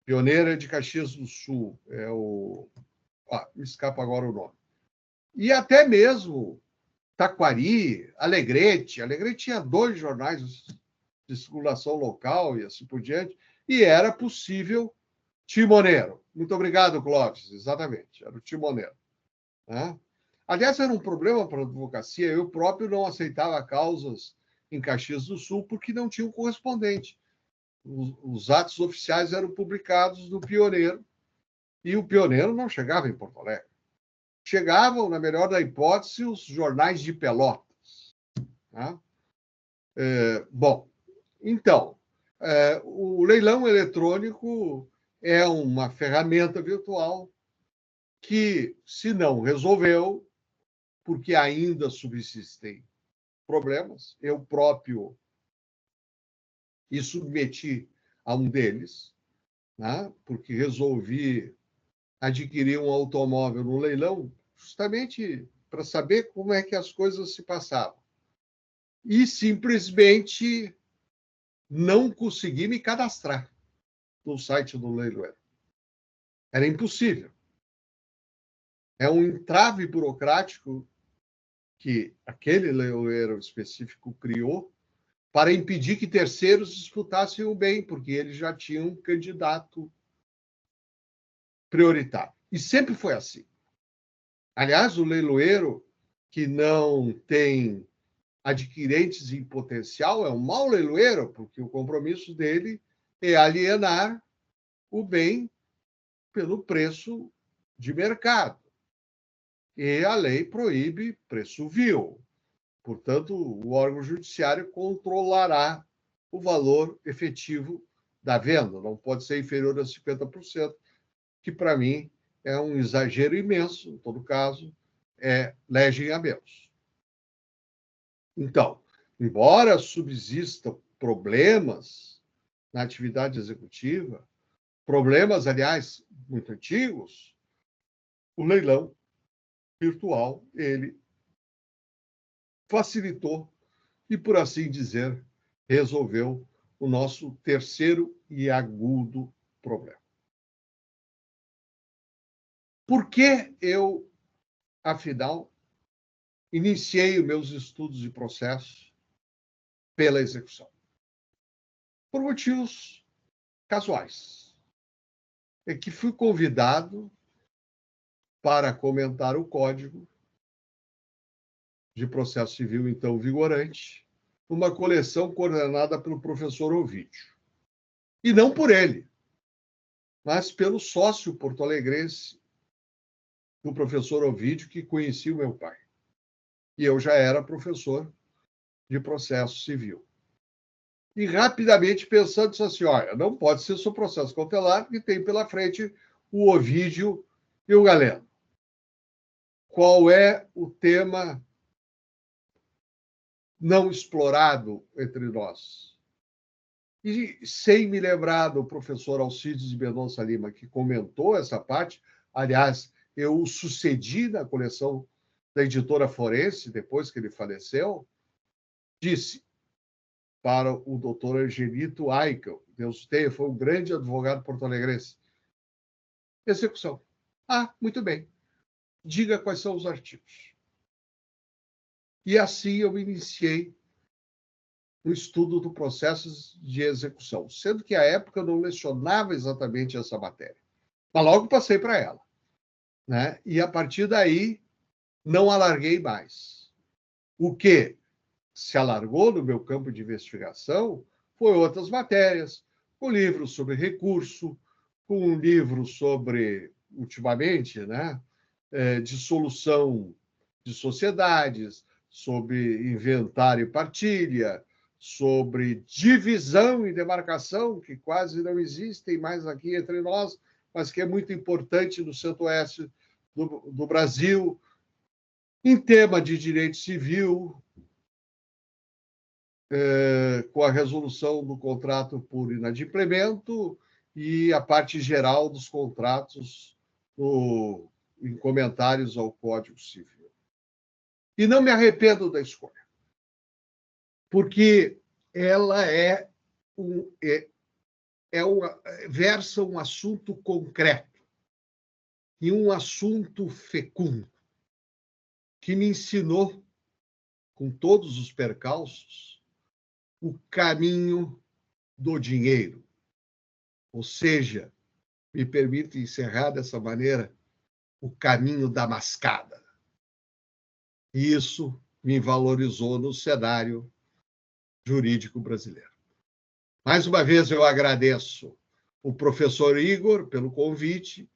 Pioneiro é de Caxias do Sul, é o... me escapa agora o nome. E até mesmo Taquari, Alegrete. Alegrete tinha 2 jornais de circulação local e assim por diante, e era possível timoneiro. Muito obrigado, Clóvis. Exatamente, era o timoneiro. Né? Aliás, era um problema para a advocacia. Eu próprio não aceitava causas em Caxias do Sul porque não tinha um correspondente. Os atos oficiais eram publicados no Pioneiro e o Pioneiro não chegava em Porto Alegre. Chegavam, na melhor da hipótese, os jornais de Pelotas. Tá? Bom, então, o leilão eletrônico é uma ferramenta virtual que, se não resolveu, porque ainda subsistem problemas, eu próprio me submeti a um deles, né, porque resolvi adquirir um automóvel no leilão justamente para saber como é que as coisas se passavam. E simplesmente não consegui me cadastrar no site do leiloeiro. Era impossível. É um entrave burocrático que aquele leiloeiro específico criou para impedir que terceiros disputassem o bem, porque eles já tinham um candidato prioritário. E sempre foi assim. Aliás, o leiloeiro que não tem adquirentes em potencial é um mau leiloeiro, porque o compromisso dele é alienar o bem pelo preço de mercado. E a lei proíbe preço vil. Portanto, o órgão judiciário controlará o valor efetivo da venda. Não pode ser inferior a 50%, que para mim é um exagero imenso, em todo caso, é legem habeas. Então, embora subsistam problemas na atividade executiva, problemas, aliás, muito antigos, o leilão virtual, ele facilitou e, por assim dizer, resolveu o nosso terceiro e agudo problema. Por que eu, afinal, iniciei os meus estudos de processo pela execução? Por motivos casuais. É que fui convidado para comentar o Código de Processo Civil, então vigorante, uma coleção coordenada pelo professor Ovídio. E não por ele, mas pelo sócio porto-alegrense do professor Ovídio, que conhecia o meu pai. E eu já era professor de processo civil. E rapidamente pensando, disse assim, olha, não pode ser só processo cautelar, porque tem pela frente o Ovídio e o Galeno. Qual é o tema não explorado entre nós? E sem me lembrar do professor Alcides de Mendonça Lima, que comentou essa parte, aliás, eu o sucedi na coleção da editora Forense, depois que ele faleceu, disse para o doutor Angelito Aikel, Deus tenha, foi um grande advogado porto-alegrense. Execução. Ah, muito bem. Diga quais são os artigos. E assim eu iniciei o estudo do processo de execução, sendo que à época eu não lecionava exatamente essa matéria. Mas logo passei para ela. Né? E a partir daí, não alarguei mais. O que se alargou no meu campo de investigação foi outras matérias, com livros sobre recurso, com um livro sobre, ultimamente, né, dissolução de sociedades, sobre inventário e partilha, sobre divisão e demarcação, que quase não existem mais aqui entre nós, mas que é muito importante no centro-oeste do Brasil, em tema de direito civil, com a resolução do contrato por inadimplemento e a parte geral dos contratos em comentários ao Código Civil. E não me arrependo da escolha, porque ela versa um assunto concreto e um assunto fecundo que me ensinou, com todos os percalços, o caminho do dinheiro. Ou seja, me permite encerrar dessa maneira, o caminho da mascada. E isso me valorizou no cenário jurídico brasileiro. Mais uma vez, eu agradeço o professor Igor pelo convite.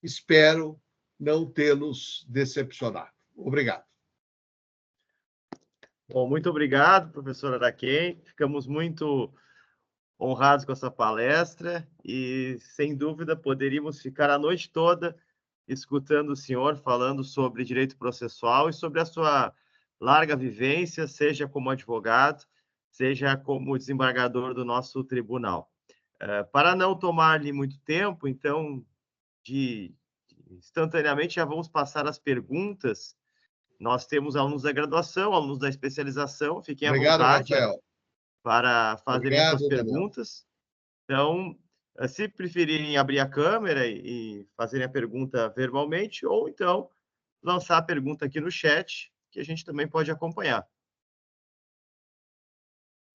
Espero não tê-los decepcionado. Obrigado. Bom, muito obrigado, professor Araquém. Ficamos muito honrados com essa palestra e, sem dúvida, poderíamos ficar a noite toda escutando o senhor falando sobre direito processual e sobre a sua larga vivência, seja como advogado, seja como desembargador do nosso tribunal. Para não tomar-lhe muito tempo, então, instantaneamente já vamos passar as perguntas. Nós temos alunos da graduação, alunos da especialização, fiquem à Obrigado, vontade Rafael. para fazerem Obrigado, suas Daniel. perguntas. Então, se preferirem abrir a câmera e fazerem a pergunta verbalmente, ou então lançar a pergunta aqui no chat, que a gente também pode acompanhar.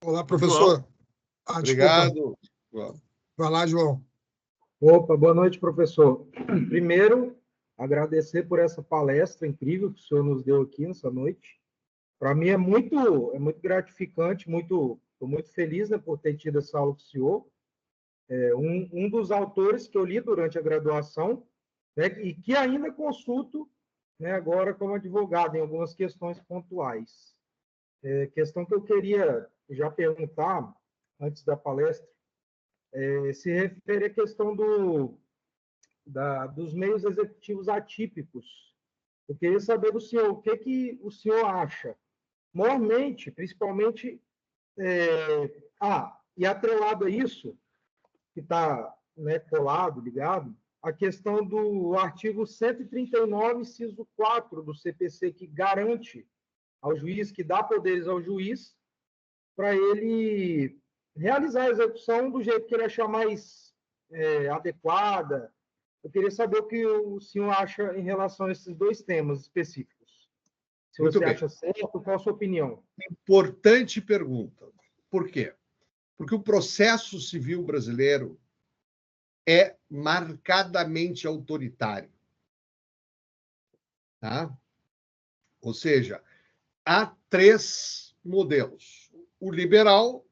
Olá, João, professor. Desculpa. Obrigado. Vai lá, João. Opa, boa noite, professor. Primeiro, agradecer por essa palestra incrível que o senhor nos deu aqui nessa noite. Para mim é muito gratificante, estou muito feliz, né, por ter tido essa aula com o senhor. Um dos autores que eu li durante a graduação, né, e que ainda consulto, né, agora como advogado em algumas questões pontuais. Questão que eu queria já perguntar antes da palestra, se refere à questão dos meios executivos atípicos. Eu queria saber do senhor, o que o senhor acha? Moralmente, principalmente, e atrelado a isso, que está, né, colado, ligado, a questão do artigo 139, inciso 4 do CPC, que garante ao juiz, que dá poderes ao juiz, para ele realizar a execução do jeito que ele achar mais adequada. Eu queria saber o que o senhor acha em relação a esses dois temas específicos. Se Muito você bem. acha certo, qual a sua opinião? Importante pergunta. Por quê? Porque o processo civil brasileiro é marcadamente autoritário. Tá? Ou seja, há 3 modelos. O liberal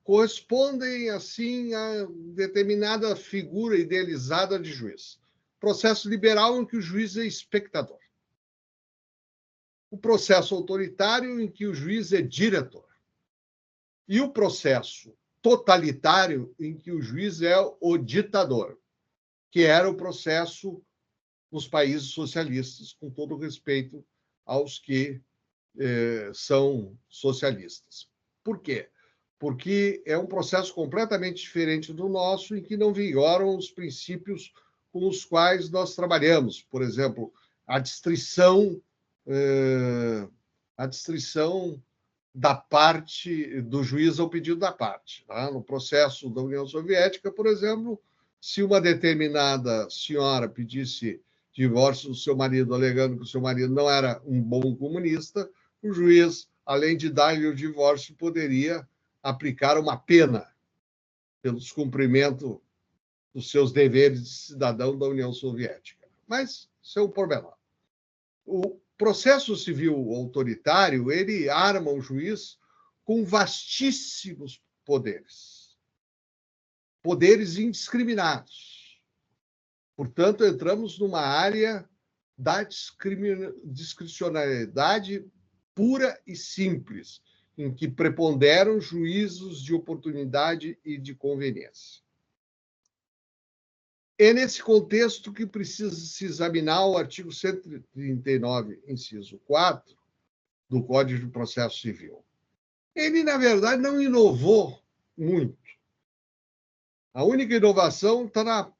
correspondem assim a determinada figura idealizada de juiz. Processo liberal em que o juiz é espectador. O processo autoritário em que o juiz é diretor. E o processo totalitário em que o juiz é o ditador, que era o processo nos países socialistas, com todo respeito aos que são socialistas. Por quê? Porque é um processo completamente diferente do nosso, em que não vigoram os princípios com os quais nós trabalhamos. Por exemplo, a distrição da parte do juiz ao pedido da parte. Tá? No processo da União Soviética, por exemplo, se uma determinada senhora pedisse divórcio do seu marido, alegando que o seu marido não era um bom comunista, o juiz, além de dar-lhe o divórcio, poderia aplicar uma pena pelo descumprimento dos seus deveres de cidadão da União Soviética. Mas isso é um pormenor. O processo civil autoritário, ele arma o juiz com vastíssimos poderes. Poderes indiscriminados. Portanto, entramos numa área da discricionariedade pura e simples, em que preponderam juízos de oportunidade e de conveniência. É nesse contexto que precisa se examinar o artigo 139, inciso 4, do Código de Processo Civil. Ele, na verdade, não inovou muito. A única inovação está na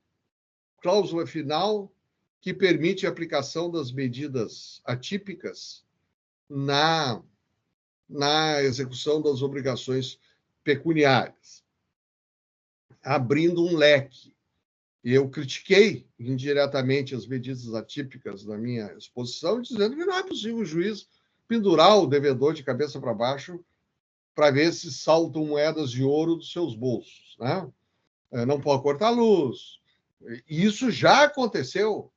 cláusula final, que permite a aplicação das medidas atípicas na execução das obrigações pecuniárias, abrindo um leque. Eu critiquei indiretamente as medidas atípicas na minha exposição, dizendo que não é possível o juiz pendurar o devedor de cabeça para baixo para ver se saltam moedas de ouro dos seus bolsos. Né? Não pode cortar a luz. E isso já aconteceu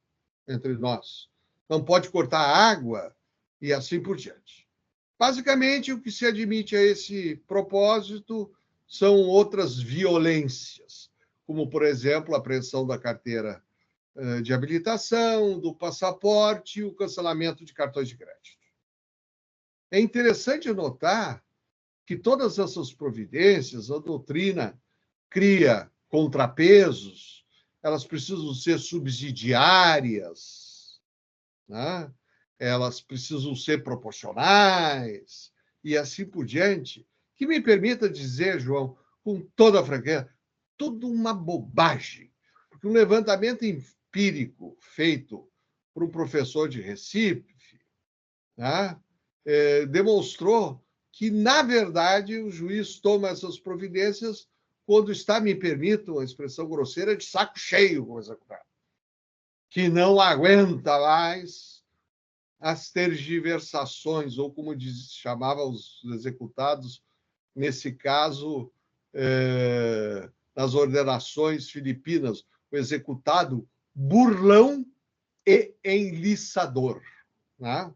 entre nós. Não pode cortar a água e assim por diante. Basicamente, o que se admite a esse propósito são outras violências, como, por exemplo, a apreensão da carteira de habilitação, do passaporte e o cancelamento de cartões de crédito. É interessante notar que todas essas providências, a doutrina cria contrapesos, elas precisam ser subsidiárias, né? Elas precisam ser proporcionais e assim por diante, que me permita dizer, João, com toda a franqueza, tudo uma bobagem. Porque um levantamento empírico feito por um professor de Recife, né, demonstrou que, na verdade, o juiz toma essas providências quando está, me permitam a expressão grosseira, de saco cheio com o executado, que não aguenta mais as tergiversações, ou como chamava os executados, nesse caso, nas ordenações filipinas, o executado burlão e enliçador. Né?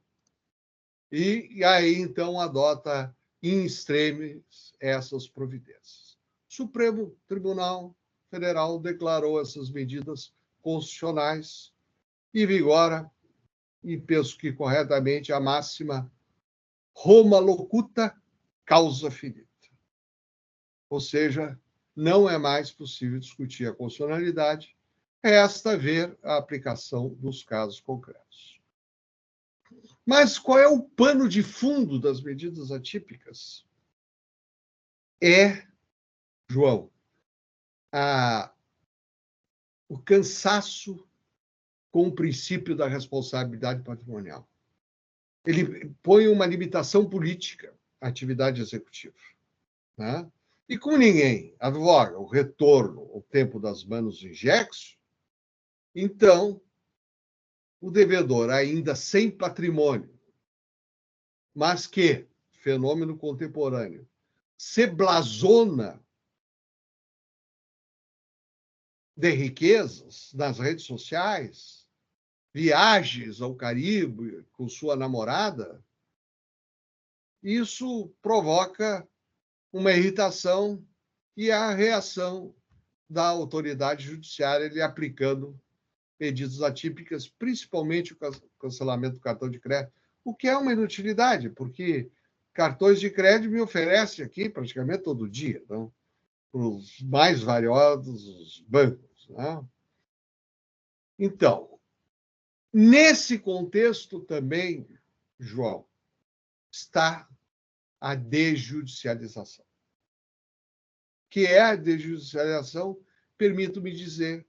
E aí, então, adota in extremis essas providências. O Supremo Tribunal Federal declarou essas medidas constitucionais e vigora, e penso que corretamente, a máxima Roma locuta, causa finita. Ou seja, não é mais possível discutir a constitucionalidade, resta ver a aplicação dos casos concretos. Mas qual é o pano de fundo das medidas atípicas? João, o cansaço com o princípio da responsabilidade patrimonial. Ele põe uma limitação política à atividade executiva. Né? E como ninguém advoga o retorno ao tempo das manos injexo, então o devedor, ainda sem patrimônio, mas que, fenômeno contemporâneo, se blasona de riquezas nas redes sociais, viagens ao Caribe com sua namorada, isso provoca uma irritação e a reação da autoridade judiciária lhe aplicando medidas atípicas, principalmente o cancelamento do cartão de crédito, o que é uma inutilidade, porque cartões de crédito me oferecem aqui praticamente todo dia, então, para os mais variados bancos. Né? Então, nesse contexto também, João, está a desjudicialização. O que é a desjudicialização? Permito-me dizer,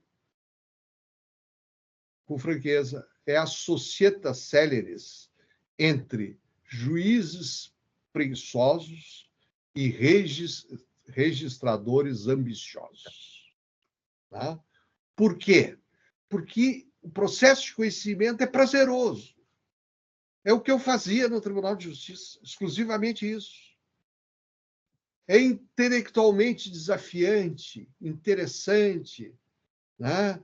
com franqueza, é a societas celeris entre juízes preguiçosos e registradores ambiciosos. Tá? Por quê? Porque o processo de conhecimento é prazeroso. É o que eu fazia no Tribunal de Justiça, exclusivamente isso. É intelectualmente desafiante, interessante, né?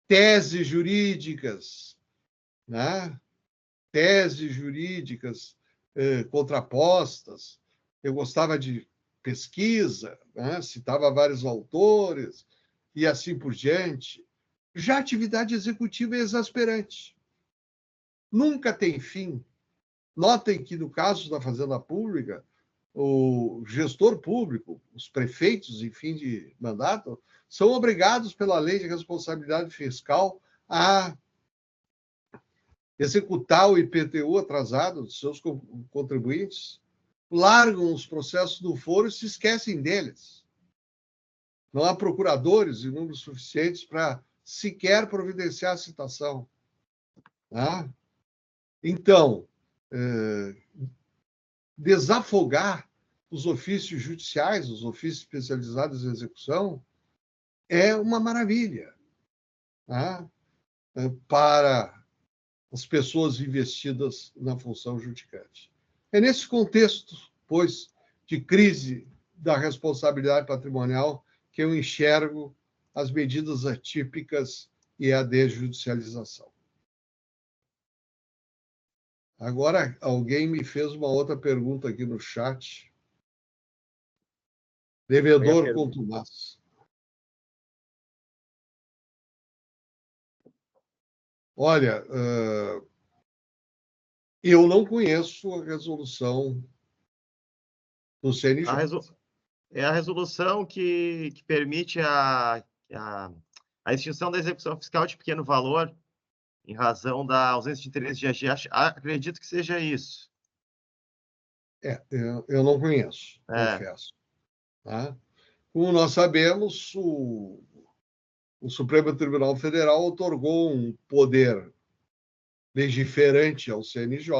Teses jurídicas, né? Teses jurídicas contrapostas. Eu gostava de pesquisa, né? Citava vários autores e assim por diante. Já a atividade executiva é exasperante. Nunca tem fim. Notem que, no caso da Fazenda Pública, o gestor público, os prefeitos em fim de mandato, são obrigados pela lei de responsabilidade fiscal a executar o IPTU atrasado dos seus contribuintes, largam os processos do foro e se esquecem deles. Não há procuradores em número suficientes para sequer providenciar a citação. Tá? Então, desafogar os ofícios judiciais, os ofícios especializados em execução, é uma maravilha, tá? Para as pessoas investidas na função judicante. É nesse contexto, pois, de crise da responsabilidade patrimonial que eu enxergo as medidas atípicas e a desjudicialização. Agora, alguém me fez uma outra pergunta aqui no chat. Devedor contumaz. Olha, eu não conheço a resolução do CNJ. É a resolução que permite a extinção da execução fiscal de pequeno valor em razão da ausência de interesse de agir. Acredito que seja isso. Eu não conheço, confesso. Tá? Como nós sabemos, o Supremo Tribunal Federal otorgou um poder legiferante ao CNJ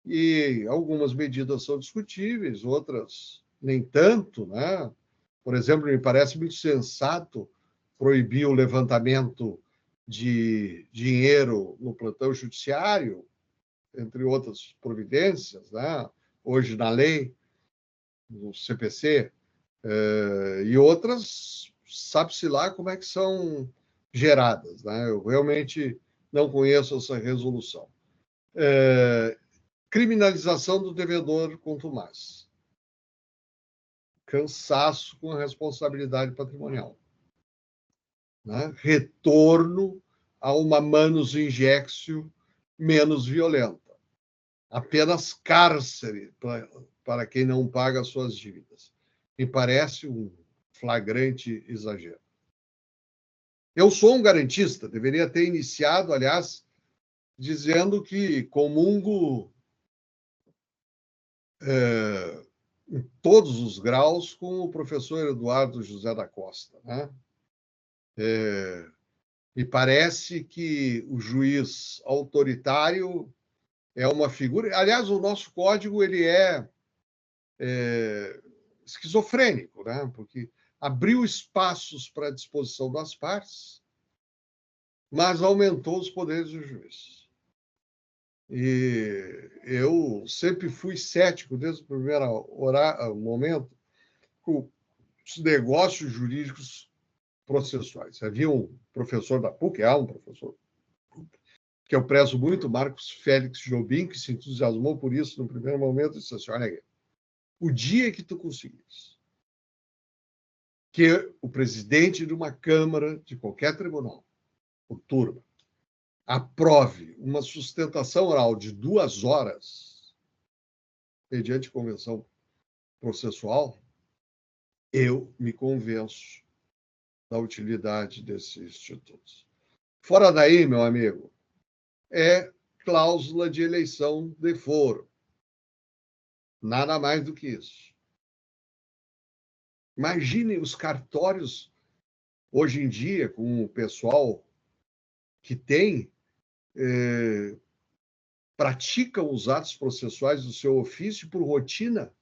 E algumas medidas são discutíveis, outras nem tanto, né? Por exemplo, me parece muito sensato proibir o levantamento de dinheiro no plantão judiciário, entre outras providências, né? Hoje na lei, no CPC, e outras, sabe-se lá como é que são geradas, né? Eu realmente não conheço essa resolução. Criminalização do devedor contumaz. Cansaço com a responsabilidade patrimonial. Né? Retorno a uma manus injectio menos violenta. Apenas cárcere para quem não paga as suas dívidas. Me parece um flagrante exagero. Eu sou um garantista, deveria ter iniciado, aliás, dizendo que comungo em todos os graus com o professor Eduardo José da Costa. Né? Me parece que o juiz autoritário é uma figura... Aliás, o nosso código ele é esquizofrênico, né? Porque abriu espaços para a disposição das partes, mas aumentou os poderes do juiz. E eu sempre fui cético, desde o primeiro momento, com os negócios jurídicos processuais. Havia um professor da PUC, há um professor que eu prezo muito, Marcos Félix Jobim, que se entusiasmou por isso no primeiro momento, e disse assim, olha, o dia que tu conseguires que o presidente de uma Câmara, de qualquer tribunal, por turma, aprove uma sustentação oral de 2 horas, mediante convenção processual, eu me convenço da utilidade desses institutos. Fora daí, meu amigo, é cláusula de eleição de foro. Nada mais do que isso. Imagine os cartórios, hoje em dia, com o pessoal que tem, praticam os atos processuais do seu ofício por rotina,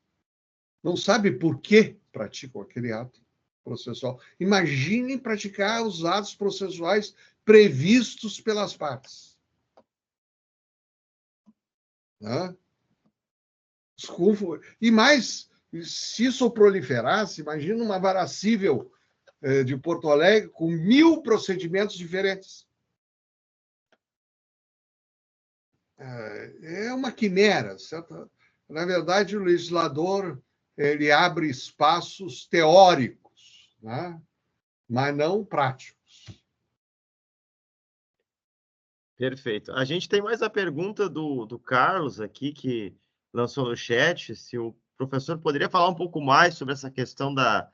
não sabe por que praticam aquele ato processual. Imaginem praticar os atos processuais previstos pelas partes. Né? E mais, se isso proliferasse, imagina uma vara cível de Porto Alegre com 1000 procedimentos diferentes. É uma quimera, certo? Na verdade, o legislador ele abre espaços teóricos, né? Mas não práticos. Perfeito. A gente tem mais a pergunta do Carlos aqui, que lançou no chat, se o professor poderia falar um pouco mais sobre essa questão da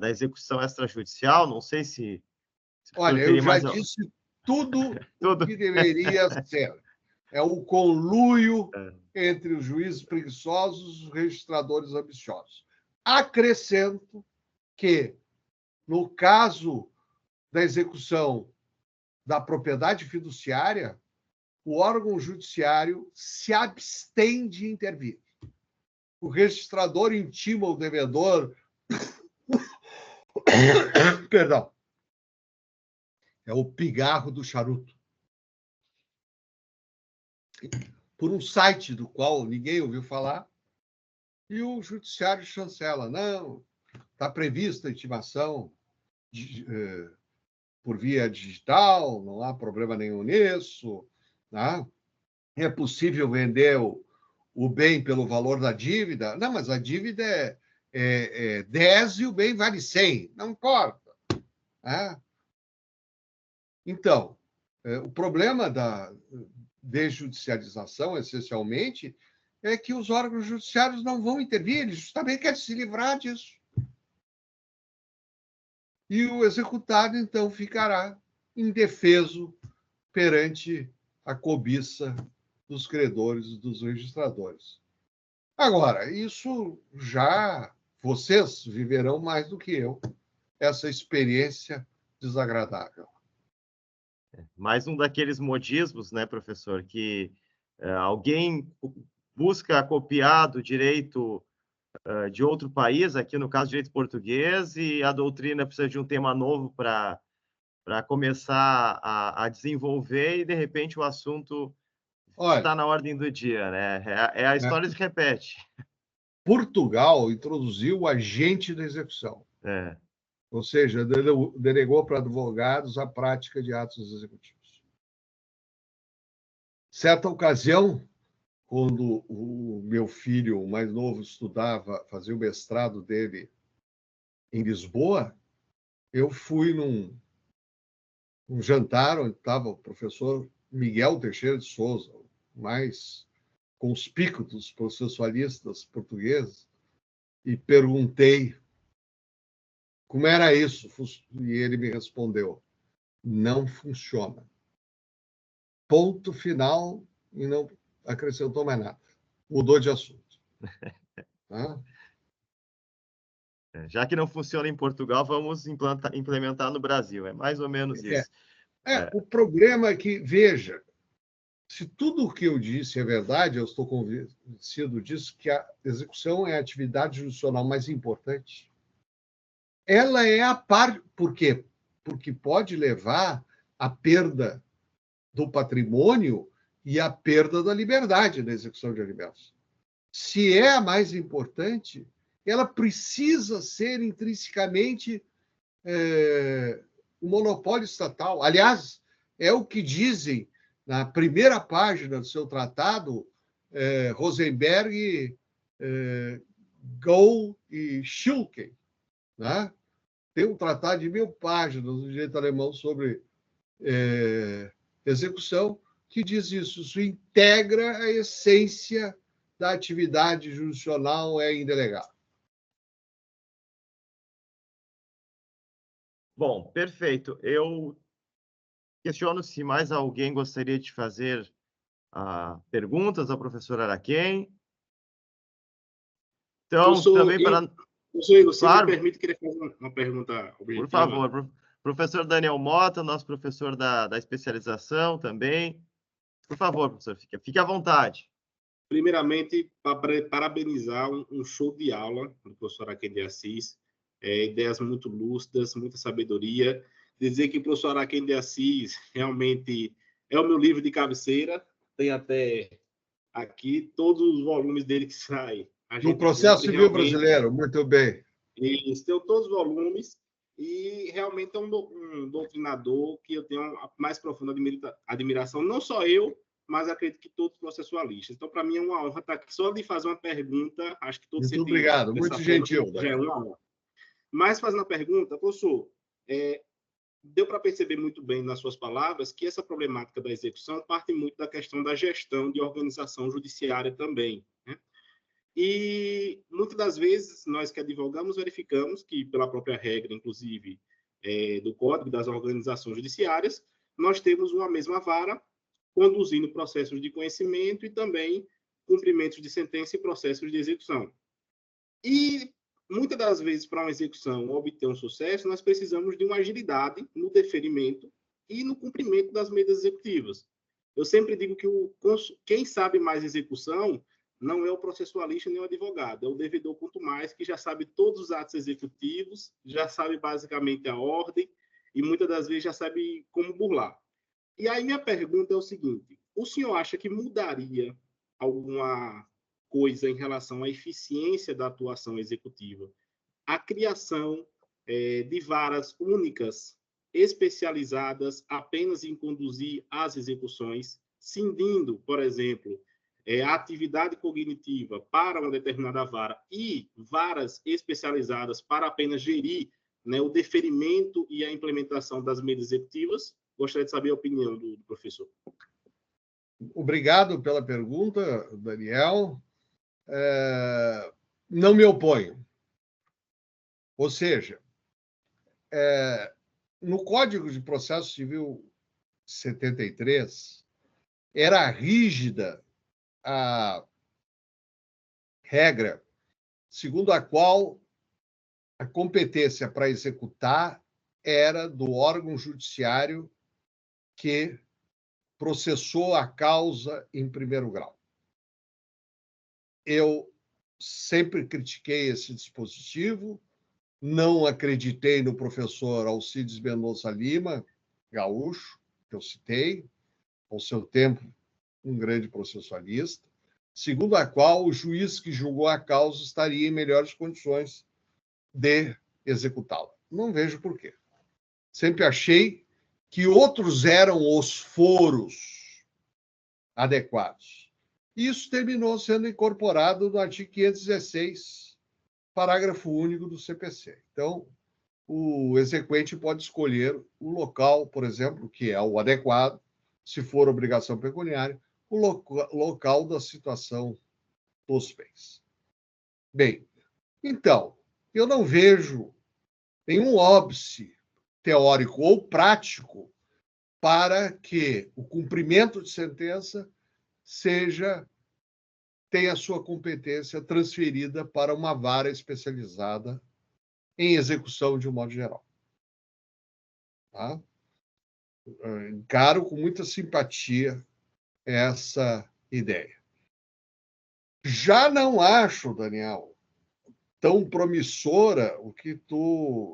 execução extrajudicial, não sei se Olha, eu já disse tudo o que deveria ser. É o conluio entre os juízes preguiçosos e os registradores ambiciosos. Acrescento que, no caso da execução da propriedade fiduciária, o órgão judiciário se abstém de intervir. O registrador intima o devedor... Perdão. É o pigarro do charuto. Por um site do qual ninguém ouviu falar, e o judiciário chancela. Não, está prevista a intimação por via digital, não há problema nenhum nisso. Né? É possível vender o bem pelo valor da dívida? Não, mas a dívida é 10 e o bem vale 100. Não importa. Né? Então, o problema da desjudicialização, essencialmente, é que os órgãos judiciários não vão intervir, eles justamente querem se livrar disso. E o executado, então, ficará indefeso perante a cobiça dos credores e dos registradores. Agora, isso já vocês viverão mais do que eu, essa experiência desagradável. Mais um daqueles modismos, né, professor, que alguém busca copiar do direito de outro país, aqui no caso direito português, e a doutrina precisa de um tema novo para começar a desenvolver, e de repente o assunto está na ordem do dia, né? A história se repete. Portugal introduziu o agente da execução. Ou seja, delegou para advogados a prática de atos executivos. Certa ocasião, quando o meu filho mais novo fazia o mestrado dele em Lisboa, eu fui num jantar onde estava o professor Miguel Teixeira de Souza, o mais conspícuo dos processualistas portugueses, e perguntei como era isso, e ele me respondeu: não funciona. Ponto final, e não acrescentou mais nada. Mudou de assunto. Já que não funciona em Portugal, vamos implementar no Brasil. É mais ou menos isso. O problema é que, veja, se tudo o que eu disse é verdade, eu estou convencido disso, que a execução é a atividade jurisdicional mais importante. Ela é a parte. Por quê? Porque pode levar à perda do patrimônio e à perda da liberdade na execução de alimentos. Se é a mais importante, ela precisa ser intrinsecamente um monopólio estatal. Aliás, é o que dizem na primeira página do seu tratado Rosenberg, Gohl e Schulken. Né? Tem um tratado de 1000 páginas do direito alemão sobre execução que diz isso. Isso integra a essência da atividade jurisdicional indelegável. Bom, perfeito. Eu questiono se mais alguém gostaria de fazer perguntas ao professor Araquém. Então, professor, também para... Professor, você claro, me permite querer fazer uma pergunta objetiva? Por favor. Professor Daniel Mota, nosso professor da especialização também. Por favor, professor, fique à vontade. Primeiramente, parabenizar um show de aula do professor Araquém de Assis. Ideias muito lúcidas, muita sabedoria. Dizer que o professor Araquém de Assis realmente é o meu livro de cabeceira. Tem até aqui todos os volumes dele que saem. No processo civil brasileiro, muito bem. Eles têm todos os volumes e realmente é um doutrinador que eu tenho a mais profunda admiração, não só eu, mas acredito que todos os processualistas. Então, para mim, é uma honra estar aqui. Só de fazer uma pergunta, acho que todos... Muito obrigado, muito gentil. Já é uma honra. Mas, fazendo a pergunta, professor, deu para perceber muito bem nas suas palavras que essa problemática da execução parte muito da questão da gestão de organização judiciária também, né? E, muitas das vezes, nós que advogamos verificamos que, pela própria regra, inclusive, do Código das Organizações Judiciárias, nós temos uma mesma vara conduzindo processos de conhecimento e também cumprimentos de sentença e processos de execução. E, muitas das vezes, para uma execução obter um sucesso, nós precisamos de uma agilidade no deferimento e no cumprimento das medidas executivas. Eu sempre digo que quem sabe mais execução não é o processualista nem o advogado, é o devedor, quanto mais, que já sabe todos os atos executivos, já sabe basicamente a ordem e, muitas das vezes, já sabe como burlar. E aí minha pergunta é o seguinte: o senhor acha que mudaria alguma coisa em relação à eficiência da atuação executiva a criação de varas únicas, especializadas apenas em conduzir as execuções, cindindo, por exemplo, a atividade cognitiva para uma determinada vara e varas especializadas para apenas gerir, né, o deferimento e a implementação das medidas executivas? Gostaria de saber a opinião do professor. Obrigado pela pergunta, Daniel. Não me oponho. Ou seja, no Código de Processo Civil 73, era rígida a regra segundo a qual a competência para executar era do órgão judiciário que processou a causa em primeiro grau. Eu sempre critiquei esse dispositivo, não acreditei no professor Alcides Mendonça Lima, gaúcho, que eu citei, ao seu tempo um grande processualista, segundo a qual o juiz que julgou a causa estaria em melhores condições de executá-la. Não vejo por quê. Sempre achei que outros eram os foros adequados. Isso terminou sendo incorporado no artigo 516, parágrafo único do CPC. Então, o exequente pode escolher o local, por exemplo, que é o adequado, se for obrigação pecuniária, o local da situação dos bens. Bem, então, eu não vejo nenhum óbice teórico ou prático para que o cumprimento de sentença tenha sua competência transferida para uma vara especializada em execução de um modo geral. Tá? Encaro com muita simpatia essa ideia. Já não acho, Daniel, tão promissora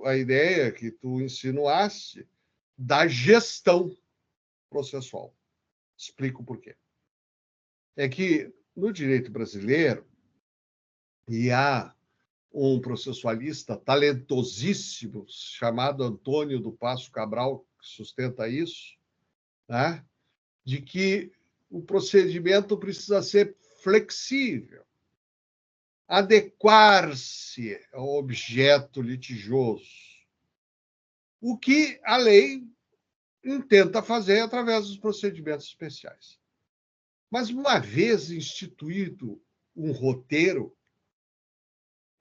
a ideia que tu insinuaste da gestão processual. Explico por quê. É que no direito brasileiro, e há um processualista talentosíssimo chamado Antônio do Passo Cabral, que sustenta isso, né? De que o procedimento precisa ser flexível, adequar-se ao objeto litigioso, o que a lei tenta fazer através dos procedimentos especiais. Mas, uma vez instituído um roteiro,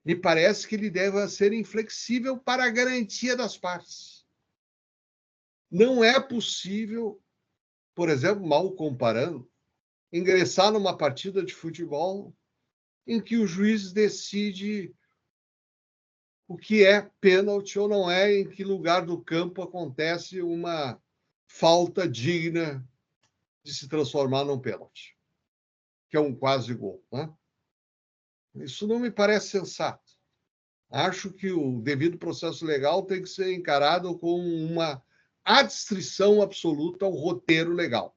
me parece que ele deve ser inflexível para a garantia das partes. Não é possível, por exemplo, mal comparando, ingressar numa partida de futebol em que o juiz decide o que é pênalti ou não é, em que lugar do campo acontece uma falta digna de se transformar num pênalti, que é um quase gol, né? Isso não me parece sensato. Acho que o devido processo legal tem que ser encarado como uma adstrição absoluta ao roteiro legal,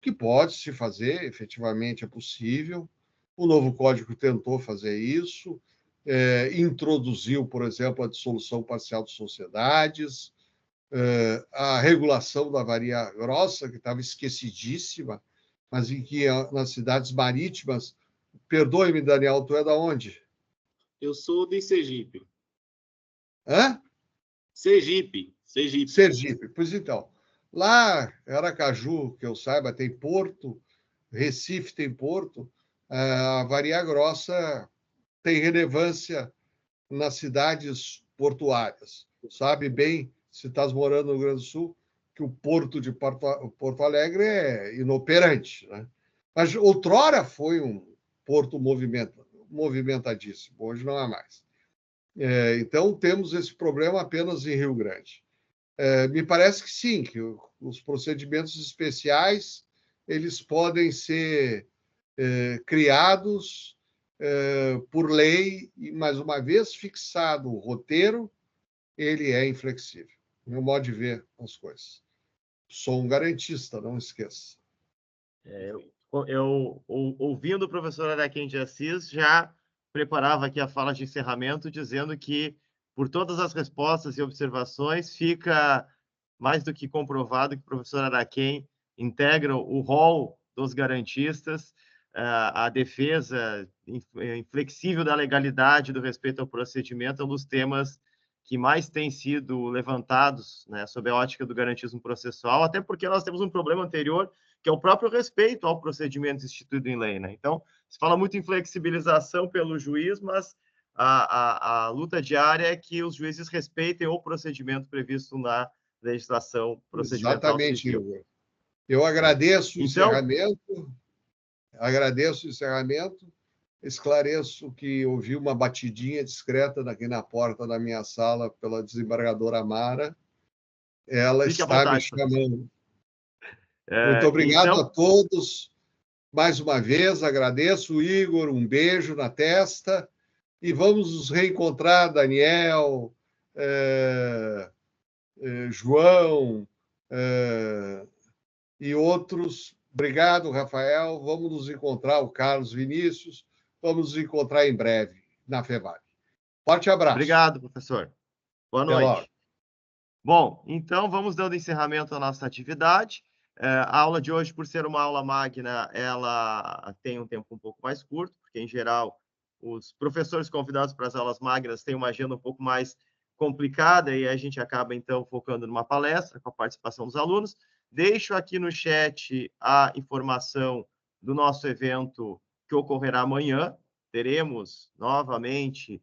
que pode se fazer, efetivamente é possível. O novo Código tentou fazer isso, introduziu, por exemplo, a dissolução parcial de sociedades, a regulação da varia grossa, que estava esquecidíssima, mas em que nas cidades marítimas... Perdoe-me, Daniel, tu é da onde? Eu sou de Sergipe. Hã? Sergipe. Sergipe. Pois então, lá, Aracaju, que eu saiba, tem porto, Recife tem porto, a varia grossa tem relevância nas cidades portuárias. Sabe bem, se estás morando no Rio Grande do Sul, que o porto de Porto Alegre é inoperante, né? Mas outrora foi um porto movimentadíssimo, hoje não é mais. Então, temos esse problema apenas em Rio Grande. Me parece que sim, que os procedimentos especiais eles podem ser criados por lei, e, mais uma vez, fixado o roteiro, ele é inflexível. Meu modo de ver as coisas. Sou um garantista, não esqueça. Eu, ouvindo o professor Araquém de Assis, já preparava aqui a fala de encerramento, dizendo que, por todas as respostas e observações, fica mais do que comprovado que o professor Araquém integra o rol dos garantistas, a defesa inflexível da legalidade, do respeito ao procedimento, é um dos temas que mais têm sido levantados, né, sob a ótica do garantismo processual, até porque nós temos um problema anterior, que é o próprio respeito ao procedimento instituído em lei, né? Então, se fala muito em flexibilização pelo juiz, mas a luta diária é que os juízes respeitem o procedimento previsto na legislação procedimental civil. Exatamente. Eu agradeço o encerramento, esclareço que ouvi uma batidinha discreta aqui na porta da minha sala pela desembargadora Mara. Ela está me chamando. Muito obrigado então, a todos. Mais uma vez, agradeço, Igor, um beijo na testa. E vamos nos reencontrar, Daniel, João e outros. Obrigado, Rafael. Vamos nos encontrar, o Carlos Vinícius. Vamos nos encontrar em breve na FEVAL. Forte abraço. Obrigado, professor. Boa Até noite. logo. Bom, então vamos dando encerramento à nossa atividade. A aula de hoje, por ser uma aula magna, ela tem um tempo um pouco mais curto, porque, em geral, os professores convidados para as aulas magnas têm uma agenda um pouco mais complicada e a gente acaba, então, focando numa palestra com a participação dos alunos. Deixo aqui no chat a informação do nosso evento que ocorrerá amanhã. Teremos, novamente,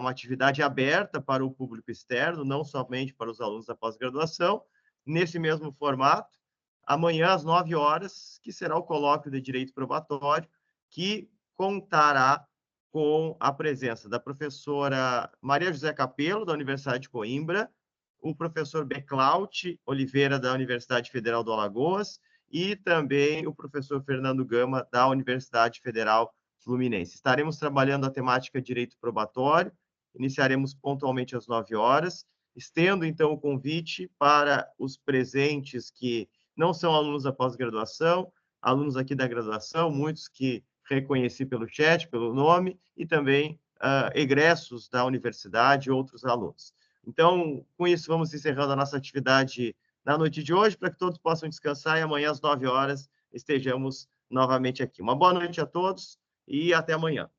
uma atividade aberta para o público externo, não somente para os alunos da pós-graduação, nesse mesmo formato, amanhã às 9 horas, que será o colóquio de Direito Probatório, que contará com a presença da professora Maria José Capello, da Universidade de Coimbra, o professor Beclaut Oliveira, da Universidade Federal do Alagoas, e também o professor Fernando Gama, da Universidade Federal Fluminense. Estaremos trabalhando a temática direito probatório, iniciaremos pontualmente às 9 horas. Estendo, então, o convite para os presentes que não são alunos da pós-graduação, alunos aqui da graduação, muitos que reconheci pelo chat, pelo nome, e também egressos da universidade e outros alunos. Então, com isso, vamos encerrando a nossa atividade na noite de hoje, para que todos possam descansar e amanhã às 9 horas estejamos novamente aqui. Uma boa noite a todos e até amanhã.